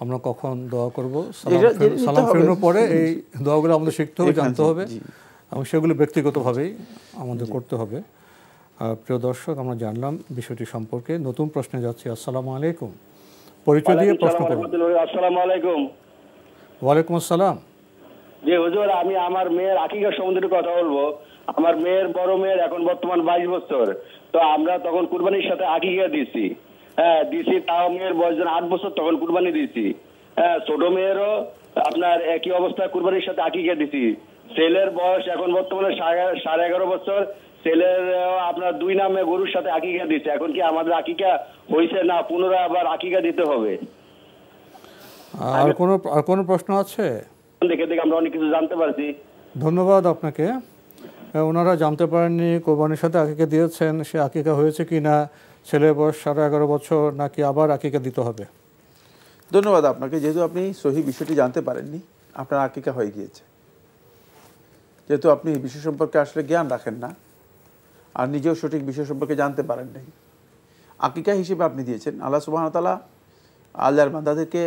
আমরা কখন দোয়া করব। সালাম ফেরানোর পরে এই দোয়াগুলো আমাদের শিখতে হবে, জানতে হবে এবং সেগুলো ব্যক্তিগতভাবেই আমাদের করতে হবে। প্রিয় দর্শক, আমরা জানলাম বিষয়টি সম্পর্কে। নতুন প্রশ্নে যাচ্ছি। আসসালামু আলাইকুম। পরিচয় দিয়ে প্রশ্ন করুন। আসসালামু আলাইকুম। ওয়ালাইকুম আসসালাম। জি হুজুর, আমি আমার মেয়ের আকিকা সম্বন্ধে কথা বলবো। আমার মেয়ের বড় মেয়ের এখন বর্তমান 22 বছর। তো আমরা তখন কুরবানির সাথে আকিকা দিছি। হ্যাঁ দিছি, তাও মেয়ের বয়স যখন 8 বছর তখন কুরবানি দিছি। হ্যাঁ, ছোট মেয়েরও আপনার একই অবস্থায় কুরবানির সাথে আকিকা দিছি। ছেলের বয়স এখন বর্তমানে 11.5 বছর। ছেলের আপনার 2 নামে গরুর সাথে আকিকা দিচ্ছে। এখন কি আমাদের আকিকা হয়েছে না পুনরায় আবার আকিকা দিতে হবে? আর কোনো প্রশ্ন আছে? দেখে আমরা অনেক কিছু জানতে পারছি। ধন্যবাদ আপনাকে। ওনারা জানতে পারেননি কোরবানির সাথে আকিকা দিয়েছেন, সে আকিকা হয়েছে কি না, ছেলের বয়স 11.5 বছর নাকি আবার আকিকা দিতে হবে। ধন্যবাদ আপনাকে। যেহেতু আপনি সহি বিষয়টি জানতে পারেননি, আপনার আকিকা হয়ে গিয়েছে। যেহেতু আপনি এই বিষয় সম্পর্কে আসলে জ্ঞান রাখেন না আর নিজেও সঠিক বিষয় সম্পর্কে জানতে পারেন নাই, আকিকা হিসেবে আপনি দিয়েছেন। আল্লাহ সুবহানাহু ওয়া তাআলা আল্লাহর বান্দাদেরকে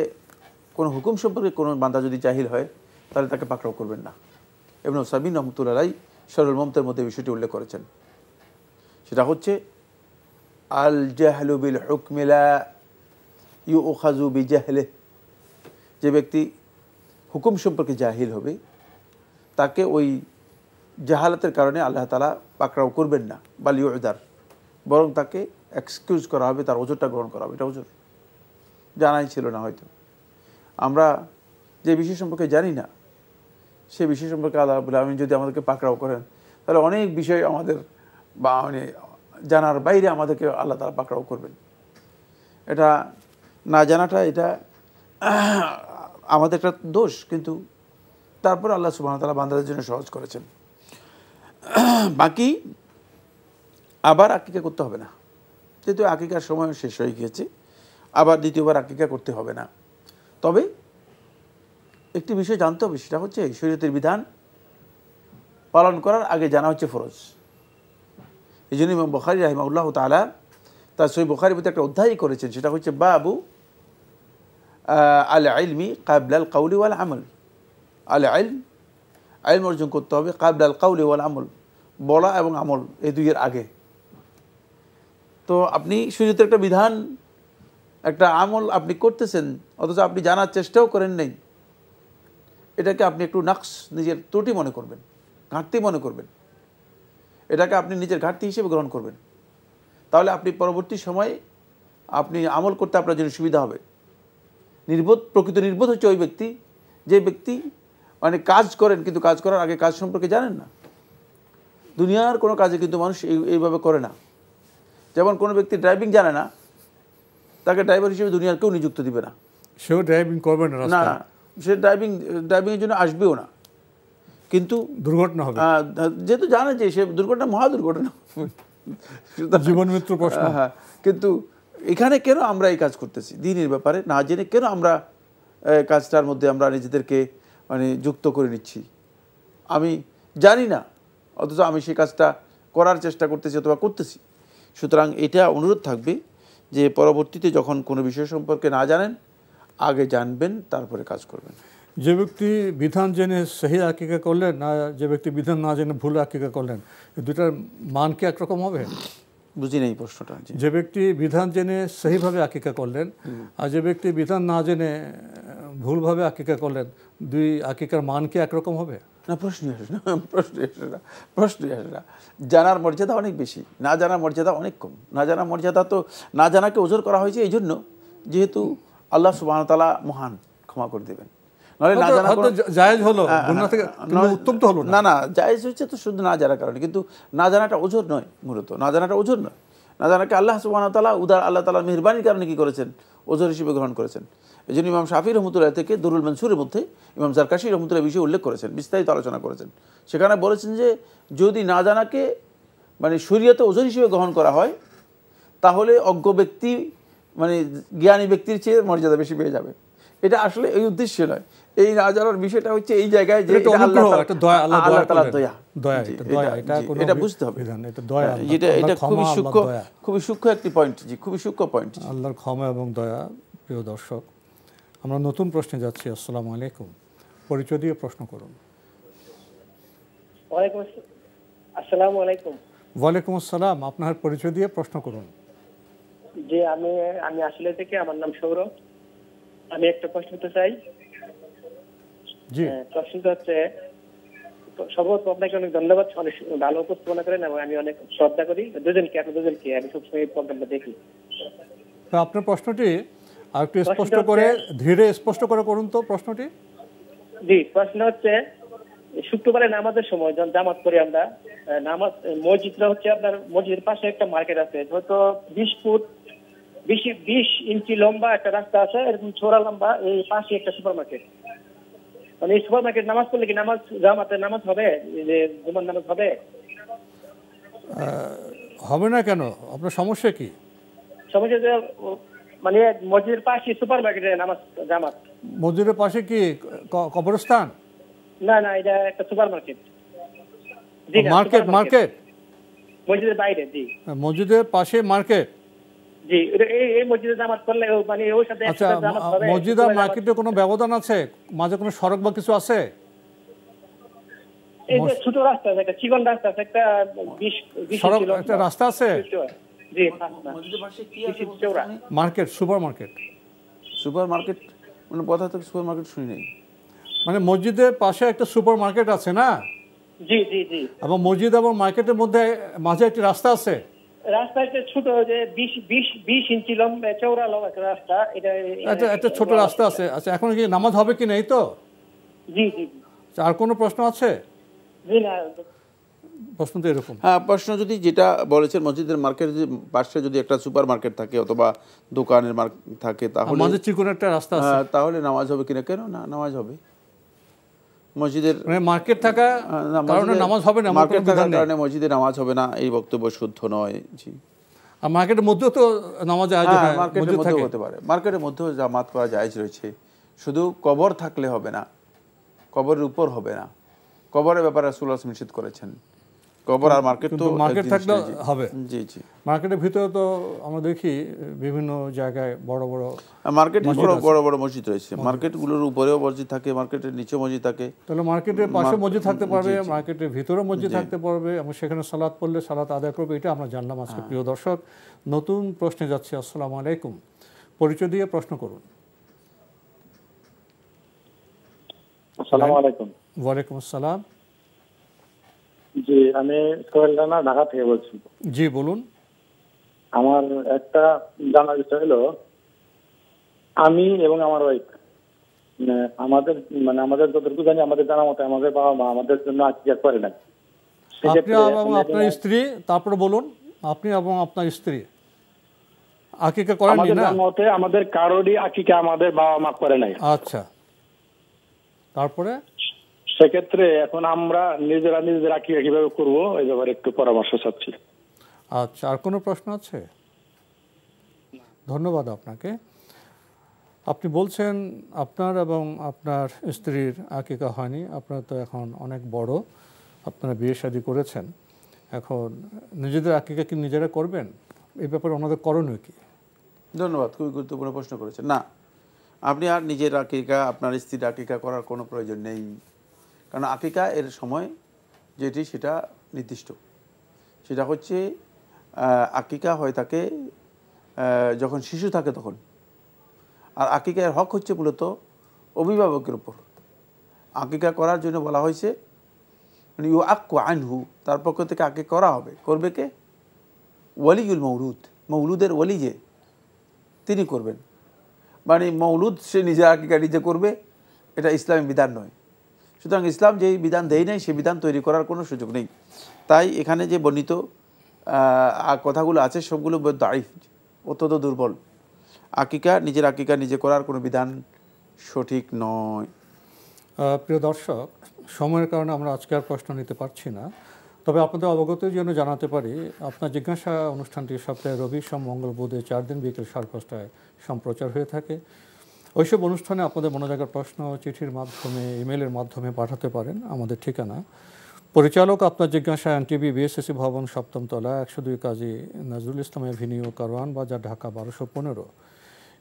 কোনো হুকুম সম্পর্কে কোনো বান্দা যদি জাহিল হয় তাহলে তাকে পাকড়াও করবেন না। ইবনে উসাইমিন রাহমাতুল্লাহ আলাইহি শরহুল মুমতির মধ্যে বিষয়টি উল্লেখ করেছেন। সেটা হচ্ছে আল জাহলু বিল হুকমি লা ইউখাযু বিজাহলিহি, যে ব্যক্তি হুকুম সম্পর্কে জাহিল হবে তাকে ওই জাহালাতের কারণে আল্লাহ তাআলা পাকড়াও করবেন না, বাল ইউদার, বরং তাকে এক্সকিউজ করা হবে, তার ওজরটা গ্রহণ করা হবে। এটা ওজর জানাই ছিল না। হয়তো আমরা যে বিষয় সম্পর্কে জানি না সে বিষয় সম্পর্কে আল্লাহ রাব্বুল আলামিন যদি আমাদেরকে পাকড়াও করেন তাহলে অনেক বিষয় আমাদের বা মানে জানার বাইরে আমাদেরকে আল্লাহ তাআলা পাকড়াও করবেন। এটা না জানাটা এটা আমাদের একটা দোষ, কিন্তু তারপর আল্লাহ সুবহানাহু ওয়া তাআলা বান্দাদের জন্য সহজ করেছেন। বাকি আবার আকিকা করতে হবে না, যেহেতু আকিকার সময় শেষ হয়ে গিয়েছে, আবার দ্বিতীয়বার আকিকা করতে হবে না। তবে একটি বিষয় জানতে হবে, সেটা হচ্ছে শরীয়তের বিধান পালন করার আগে জানা হচ্ছে ফরজ। এই জন্য ইমাম বুখারী রাহিমাহুল্লাহ তাআলা তার সহিহ বুখারীর মধ্যে একটা অধ্যায় করেছেন, সেটা হচ্ছে বাবু আল ইলমি ক্বাবলা আল কাউলি ওয়াল আমল। আল ইলম অর্জন করতে হবে ক্বাবলা আল কাউলি ওয়াল আমল, বলা এবং আমল এই দুইয়ের আগে। তো আপনি শরীয়তের একটা বিধান, একটা আমল আপনি করতেছেন, অথচ আপনি জানার চেষ্টাও করেন নাই, এটাকে আপনি একটু নাকস, নিজের ত্রুটি মনে করবেন, ঘাটতি মনে করবেন, এটাকে আপনি নিজের ঘাটতি হিসেবে গ্রহণ করবেন। তাহলে আপনি পরবর্তী সময়ে আপনি আমল করতে আপনার জন্য সুবিধা হবে। প্রকৃত নির্বোধ হচ্ছে ওই ব্যক্তি যে ব্যক্তি মানে কাজ করেন কিন্তু কাজ করার আগে কাজ সম্পর্কে জানেন না। দুনিয়ার কোনো কাজে কিন্তু মানুষ এইভাবে করে না। যেমন কোনো ব্যক্তি ড্রাইভিং জানে না, তাকে ড্রাইভার হিসেবে দুনিয়ার কেউ নিযুক্ত দিবে না, সেও ড্রাইভিং করবে না, না সে ড্রাইভিংয়ের জন্য আসবেও না। কিন্তু দুর্ঘটনা হবে, যেহেতু জানে যে সে দুর্ঘটনা মহা দুর্ঘটনা, জীবন মৃত্যুর প্রশ্ন। হ্যাঁ, কিন্তু এখানে কেন আমরা এই কাজ করতেছি দ্বীনের ব্যাপারে না জেনে, কেন আমরা কাজটার মধ্যে আমরা নিজেদেরকে মানে যুক্ত করে নিচ্ছি? আমি জানি না অথচ আমি সেই কাজটা করার চেষ্টা করতেছি অথবা করতেছি। সুতরাং এটা অনুরোধ থাকবে যে পরবর্তীতে যখন কোনো বিষয় সম্পর্কে না জানেন আগে জানবেন, তারপরে কাজ করবেন। যে ব্যক্তি বিধান জেনে সহি আকিকা করলেন না যে ব্যক্তি বিধান না জেনে ভুল আকিকা করলেন, দুটার মান কি একরকম হবে? বুঝি নেই প্রশ্নটা। যে ব্যক্তি বিধান জেনে সহিভাবে আকিকা করলেন আর যে ব্যক্তি বিধান না জেনে ভুলভাবে আকিকা করলেন, দুই আকিকার মান কি একরকম হবে? না, প্রশ্নই আসে না, প্রশ্নই আসে না। জানার মর্যাদা অনেক বেশি, না জানার মর্যাদা অনেক কম। না জানার মর্যাদা তো না জানাকে ওজর করা হয়েছে এই জন্য যেহেতু আল্লাহ সুবহানাহু ওয়া তাআলা মহান, ক্ষমা করে দেবেন। নাহলে না জানা জায়েজ হলো, গুনাহ থেকে উত্তম তো হলো না। না জায়েজ হচ্ছে তো শুধু না জানার কারণে, কিন্তু না জানাটা ওজর নয়, মূলত না জানাটা ওজর নয়। না জানাকে আল্লাহ সুবহানাহু ওয়া তাআলা উদার আল্লাহ তাআলার মেহেরবানির কারণে কি করেছেন, ওজর হিসেবে গ্রহণ করেছেন। এই জন্য ইমাম শাফি রহমতুল্লাহ থেকে দুরুল মনসুরের মধ্যে ইমাম জারকাশি রহমতুল্লাহ বিষয়ে উল্লেখ করেছেন, বিস্তারিত আলোচনা করেছেন। সেখানে বলেছেন যে যদি না জানাকে মানে শরীয়তে ওজর হিসেবে গ্রহণ করা হয়, তাহলে অজ্ঞ ব্যক্তি মানে জ্ঞানী ব্যক্তির চেয়ে মর্যাদা বেশি পেয়ে যাবে। এটা আসলে এই উদ্দেশ্য নয়, এই না জানার বিষয়টা হচ্ছে এই জায়গায় যে আল্লাহ তাআলার দয়া, এটা বুঝতে হবে। এটা খুবই সূক্ষ্ম একটি পয়েন্ট, জি খুবই সূক্ষ্ম পয়েন্ট, আল্লাহর ক্ষমা এবং দয়া। প্রিয় দর্শক, আমরা নতুন প্রশ্নে যাচ্ছি। আসসালামু আলাইকুম, পরিচয় দিয়ে প্রশ্ন করুন। আসসালামু আলাইকুম। ওয়ালাইকুম আসসালাম, আপনার পরিচয় দিয়ে প্রশ্ন করুন। জি আমি আসলে থেকে, আমার নাম সৌরভ। আমি একটা প্রশ্ন করতে চাই। জি, প্রশ্নটা হচ্ছে, সর্বপ্রথম আপনাকে অনেক ধন্যবাদ, অনেক ভালো উপস্থাপনা করেন এবং আমি অনেক শ্রদ্ধা করি দুজনকে, আমি সবসময় প্রোগ্রামটা দেখি। আপনার প্রশ্নটি আর একটু স্পষ্ট করে, ধীরে স্পষ্ট করে করুন তো প্রশ্নটি। জি, প্রশ্ন হচ্ছে শুক্রবারে নামাজের সময় যখন জামাত করি আমরা, নামাজ মসজিদটা হচ্ছে আপনার মসজিদের পাশে একটা মার্কেট আছে, হয়তো 20 ইঞ্চি লম্বা একটা রাস্তা আছে, এরকম চওড়া লম্বা, এই পাশে একটা সুপার মার্কেট। মানে এই সুপার মার্কেট নামাজ পড়লে কি জামাতের নামাজ হবে, যে জুমার নামাজ হবে? হবে না কেন? আপনার সমস্যা কি? সমস্যা যে মানে মসজিদের পাশে সুপার মার্কেটে নামাজ জামাত। মসজিদের পাশে কি কবরস্থান? না, এটা একটা সুপার মার্কেট। মার্কেট মসজিদের বাইরে। জি, মসজিদের পাশে মার্কেট। জি, এই মসজিদে জামাত করলে মানে ওর সাথে একসাথে জামাত হবে। মসজিদ আর মার্কেটে কোনো ব্যবধান আছে? মাঝে কোনো সড়ক বা কিছু আছে? এই যে ছোট রাস্তা আছে, একটা চিকন রাস্তা আছে, একটা 20 সড়ক, একটা রাস্তা আছে। জি, মসজিদের পাশে কি আছে? Market, super market. Super market মানে কথা তো সুপার মার্কেট শুনি নাই। মানে মসজিদের পাশে একটা সুপার মার্কেট আছে না? জি। এবং মসজিদ এবং মার্কেটের মধ্যে মাঝে একটি রাস্তা আছে। রাস্তা একটা ছোট, যে 20 ইঞ্চি লম্বা চওড়া একটা রাস্তা, এটা একটা ছোট রাস্তা আছে। আচ্ছা, এখন কি নামাজ হবে কি নেই তো? জি। আর কোনো প্রশ্ন আছে? জি না, প্রশ্ন তো এরকম। হ্যাঁ, প্রশ্ন যদি যেটা বলেছেন মসজিদের মার্কেটের পাশে যদি একটা সুপার মার্কেট থাকে অথবা দোকানের থাকে, তাহলে মাঝে চিকন একটা রাস্তা আছে, তাহলে নামাজ হবে কিনা? কেন না, নামাজ হবে। মসজিদের মার্কেট থাকা কারণে নামাজ হবে না? মার্কেট থাকার কারণে মসজিদে নামাজ হবে না, এই বক্তব্য শুদ্ধ নয়। জি, আর মার্কেটের মধ্যেও তো নামাজ আয়োজন হয়, মার্কেটের মধ্যেও হতে পারে, মার্কেটের মধ্যেও জামাত করা জায়েজ রয়েছে। শুধু কবর থাকলে হবে না, কবরের উপর হবে না। কবরের ব্যাপারে রাসূলুল্লাহ সাল্লাল্লাহু আলাইহি ওয়াসাল্লাম নিষেধ করেছেন। কবর আর মার্কেট তো মার্কেট থাকলে হবে। জি। মার্কেটের ভিতরে তো আমরা দেখি বিভিন্ন জায়গায় বড় মার্কেটে বড় মসজিদ রয়েছে। মার্কেটগুলোর উপরেও মসজিদ থাকে, মার্কেটের নিচেও মসজিদ থাকে। তাহলে মার্কেটের পাশে মসজিদ থাকতে পারবে, মার্কেটের ভিতরে মসজিদ থাকতে পারবে এবং সেখানে সালাত পড়লে সালাত আদায় করবে। এটা আমরা জানলাম আজকে। প্রিয় দর্শক, নতুন প্রশ্নে যাচ্ছি। আসসালামু আলাইকুম, পরিচয় দিয়ে প্রশ্ন করুন। আসসালামু আলাইকুম। ওয়ালাইকুম আসসালাম। জি, আমি সোহেল রানা, ঢাকা থেকে বলছি। জি, বলুন। আমার একটা জানার বিষয় হলো, আমি এবং আমার ওয়াইফ আমাদের যতটুকু জানি, আমাদের জানা মতে আমাদের বাবা মা আমাদের জন্য আকিকা করে না। আপনি এবং আপনার স্ত্রী, তারপরে বলুন, আপনি এবং আপনার স্ত্রী আকিকা করেননি না? মতে আমাদের কারোরই আকিকা আমাদের বাবা মা করে নাই। আচ্ছা, তারপরে সেক্ষেত্রে এখন আমরা নিজেরা আকিকা কিভাবে করবো, এই ব্যাপারে একটু পরামর্শ চাচ্ছি। আচ্ছা, আর কোনো প্রশ্ন আছে? ধন্যবাদ আপনাকে। আপনি বলছেন আপনার এবং আপনার স্ত্রীর আকিকা হয়নি। আপনারা তো এখন অনেক বড়, আপনারা বিয়ে শাদী করেছেন, এখন নিজেদের আকিকা কি নিজেরা করবেন? এই ব্যাপারে ওনাদের করণীয় কি? ধন্যবাদ, খুবই গুরুত্বপূর্ণ প্রশ্ন করেছেন। না, আপনি আর নিজের আকিকা, আপনার স্ত্রীর আকিকা করার কোনো প্রয়োজন নেই। কারণ আকিকা এর সময় যেটি সেটা নির্দিষ্ট, সেটা হচ্ছে আকিকা হয়ে থাকে যখন শিশু থাকে তখন। আর আকিকার হক হচ্ছে মূলত অভিভাবকের উপর। আকিকা করার জন্য বলা হয়েছে ইউ আক্কু আনহু, তার পক্ষ থেকে আকিকা করা হবে। করবে কে? ওয়ালিউল মৌলুদ, মৌলুদের ওয়ালি যে, তিনি করবেন। মানে মৌলুদ সে নিজে আকিকা নিজে করবে, এটা ইসলামী বিধান নয়। সুতরাং ইসলাম যেই বিধান দেয় নাই সেই বিধান তৈরি করার কোনো সুযোগ নেই। তাই এখানে যে বর্ণিত কথাগুলো আছে সবগুলো দাইফ, অত্যন্ত দুর্বল। নিজের আকিকা নিজে করার কোনো বিধান সঠিক নয়। প্রিয় দর্শক, সময়ের কারণে আমরা আজকে আর প্রশ্ন নিতে পারছি না, তবে আপনাদের অবগতির জন্য জানাতে পারি আপনার জিজ্ঞাসা অনুষ্ঠানটি সপ্তাহে রবি, সোম, মঙ্গল, বুধে 4 দিন বিকেল 5:30টায় সম্প্রচার হয়ে থাকে। ওইসব অনুষ্ঠানে আপনাদের মনোযোগের প্রশ্ন চিঠির মাধ্যমে, ইমেলের মাধ্যমে পাঠাতে পারেন। আমাদের ঠিকানা পরিচালক আপনার জিজ্ঞাসা, এনটিভি, বিএসএসসি ভবন, 7ম তলা, 102 কাজী নজরুল ইসলাম এভিনিউ, কারওয়ান বাজার, ঢাকা 1215।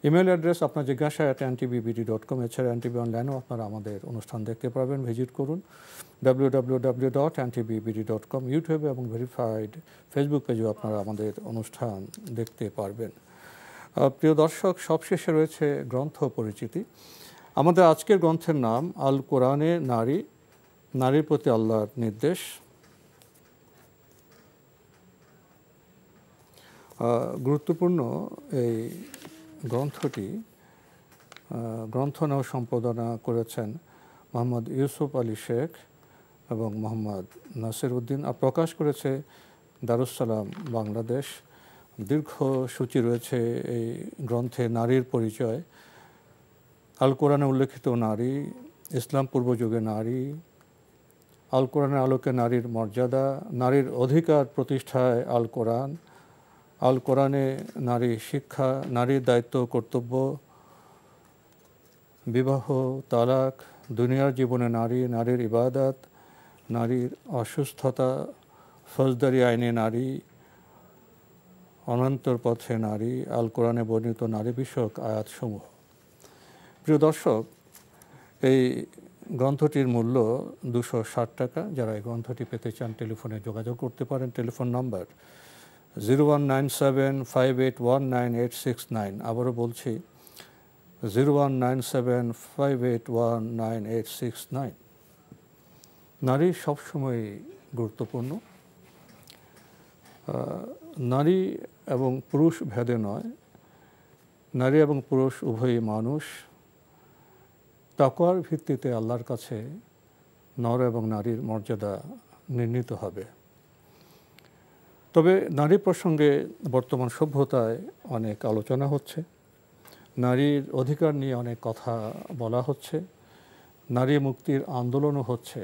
ইমেল অ্যাড্রেস আপনার জিজ্ঞাসা @ntvbd.com। এছাড়া এনটিভি অনলাইনেও আপনারা আমাদের অনুষ্ঠান দেখতে পারবেন, ভিজিট করুন www.ntvbd.com। ইউটিউবে এবং ভেরিফাইড ফেসবুক পেজেও আপনারা আমাদের অনুষ্ঠান দেখতে পারবেন। প্রিয় দর্শক, সবশেষে রয়েছে গ্রন্থ পরিচিতি। আমাদের আজকের গ্রন্থের নাম আল কোরআনে নারী, নারীর প্রতি আল্লাহর নির্দেশ। গুরুত্বপূর্ণ এই গ্রন্থটি গ্রন্থনাও সম্পাদনা করেছেন মোহাম্মদ ইউসুফ আলী শেখ এবং মোহাম্মদ নাসির উদ্দিন। আর প্রকাশ করেছে দারুস-সালাম বাংলাদেশ। দীর্ঘ সূচি রয়েছে এই গ্রন্থে। নারীর পরিচয়, আল কোরআনে উল্লেখিত নারী, ইসলাম পূর্বযুগে নারী, আল কোরআনের আলোকে নারীর মর্যাদা, নারীর অধিকার প্রতিষ্ঠায় আল কোরআন, আল কোরআনে নারী শিক্ষা, নারীর দায়িত্ব কর্তব্য, বিবাহ, তালাক, দুনিয়ার জীবনে নারী, নারীর ইবাদত, নারীর অসুস্থতা, ফৌজদারি আইনে নারী, অনন্তর পথে নারী, আল কোরআনে বর্ণিত নারী বিষয়ক আয়াতসমূহ। প্রিয় দর্শক, এই গ্রন্থটির মূল্য 260 টাকা। যারা এই গ্রন্থটি পেতে চান টেলিফোনে যোগাযোগ করতে পারেন। Telephone number 0197581989। আবারও বলছি 0197581989। নারী সবসময় গুরুত্বপূর্ণ। নারী এবং পুরুষ ভেদে নয়, নারী এবং পুরুষ উভয়ই মানুষ। তাকওয়ার ভিত্তিতে আল্লাহর কাছে নর এবং নারীর মর্যাদা নির্ণীত হবে। তবে নারী প্রসঙ্গে বর্তমান সভ্যতায় অনেক আলোচনা হচ্ছে, নারীর অধিকার নিয়ে অনেক কথা বলা হচ্ছে, নারী মুক্তির আন্দোলনও হচ্ছে।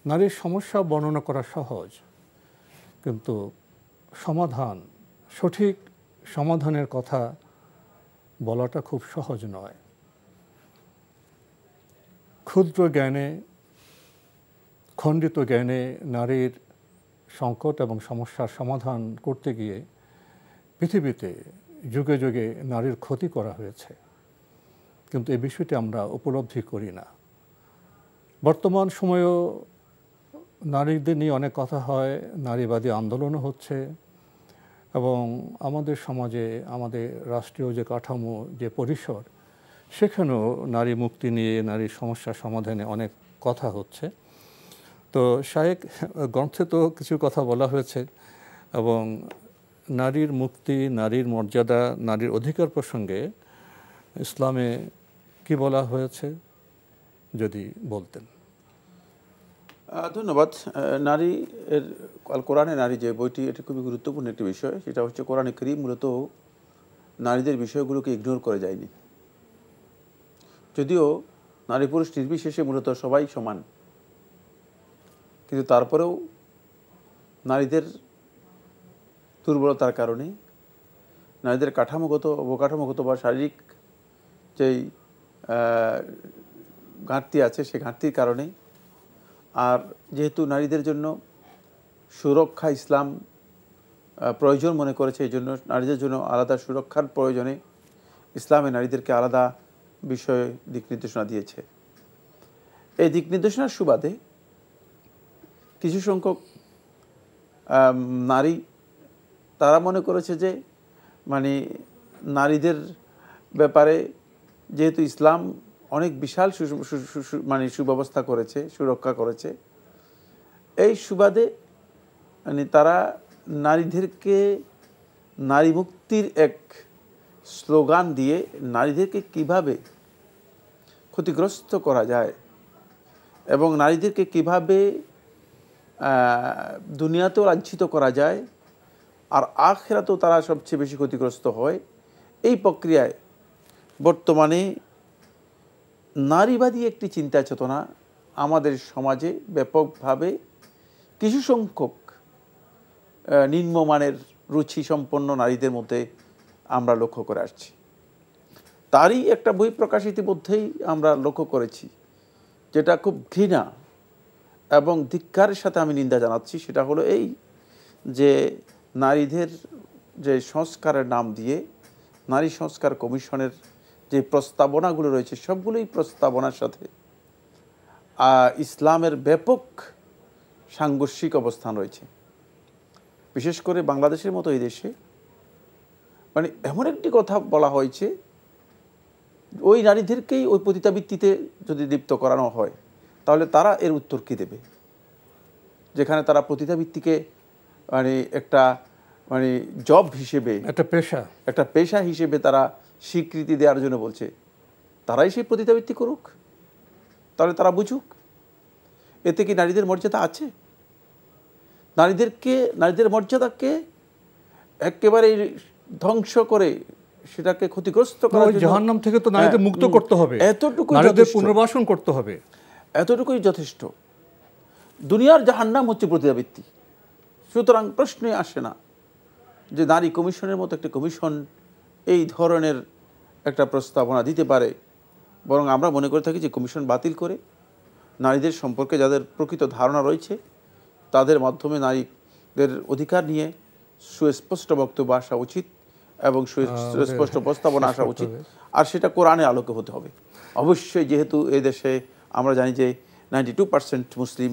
নারীর সমস্যা বর্ণনা করা সহজ, কিন্তু সমাধান, সঠিক সমাধানের কথা বলাটা খুব সহজ নয়। ক্ষুদ্র জ্ঞানে, খণ্ডিত জ্ঞানে নারীর সংকট এবং সমস্যার সমাধান করতে গিয়ে পৃথিবীতে যুগে যুগে নারীর ক্ষতি করা হয়েছে, কিন্তু এই বিষয়টি আমরা উপলব্ধি করি না। বর্তমান সময়েও নারীদের নিয়ে অনেক কথা হয়, নারীবাদী আন্দোলনও হচ্ছে, এবং আমাদের সমাজে, আমাদের রাষ্ট্রীয় যে কাঠামো, যে পরিসর, সেখানেও নারী মুক্তি নিয়ে, নারীর সমস্যা সমাধানে অনেক কথা হচ্ছে। তো শায়েখ গ্রন্থে তো কিছু কথা বলা হয়েছে, এবং নারীর মুক্তি, নারীর মর্যাদা, নারীর অধিকার প্রসঙ্গে ইসলামে কি বলা হয়েছে যদি বলতেন। ধন্যবাদ। নারী এর আল কোরআনে নারী যে বইটি, এটি খুবই গুরুত্বপূর্ণ একটি বিষয়। সেটা হচ্ছে কোরআনে কারীম মূলত নারীদের বিষয়গুলোকে ইগনোর করে যায়নি। যদিও নারী পুরুষ নির্বিশেষে মূলত সবাই সমান, কিন্তু তারপরেও নারীদের দুর্বলতার কারণে, নারীদের অবকাঠামোগত বা শারীরিক যেই ঘাটতি আছে, সেই ঘাটতির কারণে, আর যেহেতু নারীদের জন্য সুরক্ষা ইসলাম প্রয়োজন মনে করেছে, এই জন্য নারীদের জন্য আলাদা সুরক্ষার প্রয়োজনে ইসলামে নারীদেরকে আলাদা বিষয়ে দিক নির্দেশনা দিয়েছে। এই দিক নির্দেশনার সুবাদে কিছু সংখ্যক নারী তারা মনে করেছে যে নারীদের ব্যাপারে যেহেতু ইসলাম অনেক বিশাল সুব্যবস্থা করেছে, সুরক্ষা করেছে, এই সুবাদে তারা নারীদেরকে নারী মুক্তির এক স্লোগান দিয়ে নারীদেরকে কিভাবে ক্ষতিগ্রস্ত করা যায় এবং নারীদেরকে কিভাবে দুনিয়াতেও লাঞ্ছিত করা যায় আর আখিরাতেও তারা সবচেয়ে বেশি ক্ষতিগ্রস্ত হয়, এই প্রক্রিয়ায় বর্তমানে নারীবাদী একটি চিন্তা চেতনা আমাদের সমাজে ব্যাপকভাবে কিছু সংখ্যক নিম্নমানের রুচি সম্পন্ন নারীদের মধ্যে আমরা লক্ষ্য করে আসছি। তারই একটা বই প্রকাশ ইতিমধ্যেই আমরা লক্ষ্য করেছি, যেটা খুব ঘৃণা এবং ধিক্কারের সাথে আমি নিন্দা জানাচ্ছি। সেটা হলো এই যে নারীদের যে সংস্কারের নাম দিয়ে নারী সংস্কার কমিশনের যে প্রস্তাবনাগুলো রয়েছে সবগুলোই প্রস্তাবনার সাথে ইসলামের ব্যাপক সাংঘর্ষিক অবস্থান রয়েছে। বিশেষ করে বাংলাদেশের মতো এই দেশে মানে এমন একটি কথা বলা হয়েছে, ওই নারীদেরকেই ওই পতিতাবৃত্তিতে যদি লিপ্ত করানো হয় তাহলে তারা এর উত্তর কী দেবে, যেখানে তারা পতিতাবৃত্তিকে মানে একটা মানে জব হিসেবে একটা পেশা হিসেবে তারা স্বীকৃতি দেওয়ার জন্য বলছে। তারাই সেই পতিতাবৃত্তি করুক, তাহলে তারা বুঝুক এতে কি নারীদের মর্যাদা আছে। নারীদের মর্যাদাকে একেবারে ধ্বংস করে সেটাকে ক্ষতিগ্রস্ত করার জন্য জাহান্নাম থেকে তো নারীদের মুক্ত করতে হবে, নারীদের পুনর্বাসন করতে হবে, এতটুকুই যথেষ্ট। দুনিয়ার জাহান্নাম হচ্ছে পতিতাবৃত্তি। সুতরাং প্রশ্নই আসে না যে নারী কমিশনের মতো একটা কমিশন এই ধরনের একটা প্রস্তাবনা দিতে পারে। বরং আমরা মনে করে থাকি যে কমিশন বাতিল করে নারীদের সম্পর্কে যাদের প্রকৃত ধারণা রয়েছে তাদের মাধ্যমে নারীদের অধিকার নিয়ে সুস্পষ্ট বক্তব্য আসা উচিত এবং সুস্পষ্ট প্রস্তাবনা আসা উচিত, আর সেটা কোরআনের আলোকে হতে হবে অবশ্যই। যেহেতু এই দেশে আমরা জানি যে 92% মুসলিম,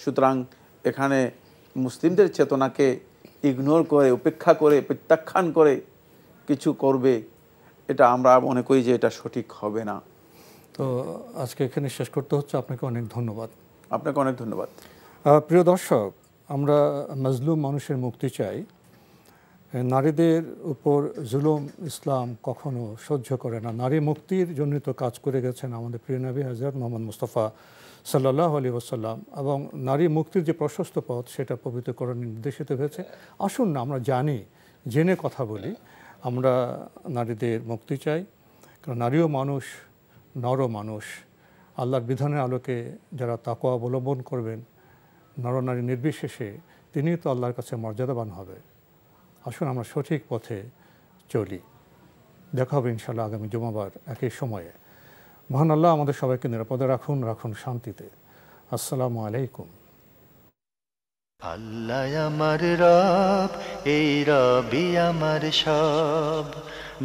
সুতরাং এখানে মুসলিমদের চেতনাকে ইগনোর করে, উপেক্ষা করে, প্রত্যাখ্যান করে কিছু করবে, এটা আমরা মনে করি যে এটা সঠিক হবে না। তো আজকে এখানে শেষ করতে হচ্ছে। আপনাকে অনেক ধন্যবাদ। আপনাকে অনেক ধন্যবাদ। প্রিয় দর্শক, আমরা মাজলুম মানুষের মুক্তি চাই। নারীদের উপর জুলুম ইসলাম কখনো সহ্য করে না। নারী মুক্তির জন্য তো কাজ করে গেছেন আমাদের প্রিয় নবী হযরত মুহাম্মদ মুস্তাফা সাল্লাল্লাহু আলাইহি ওয়াসাল্লাম, এবং নারী মুক্তির যে প্রশস্ত পথ সেটা পবিত্র কোরআনে নির্দেশিত হয়েছে। আসুন না আমরা জেনে কথা বলি। আমরা নারীদের মুক্তি চাই, কারণ নারীও মানুষ, নরও মানুষ। আল্লাহর বিধানের আলোকে যারা তাকওয়া অবলম্বন করবেন নরনারী নির্বিশেষে, তিনিই তো আল্লাহর কাছে মর্যাদাবান হবে। আসুন আমরা সঠিক পথে চলি। দেখা হবে ইনশাআল্লাহ আগামী জুমাবার একই সময়ে। মহান আল্লাহ আমাদের সবাইকে নিরাপদে রাখুন শান্তিতে। আসসালামু আলাইকুম। আল্লাহ আমার রব, এই রবি আমার সব,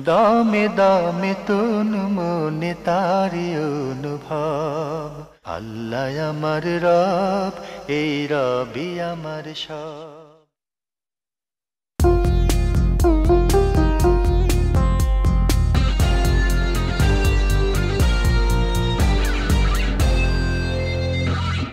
দামে দামে তুন মনে তারি অনুভব। আল্লাহ আমার রব, এই রবি আমার সব।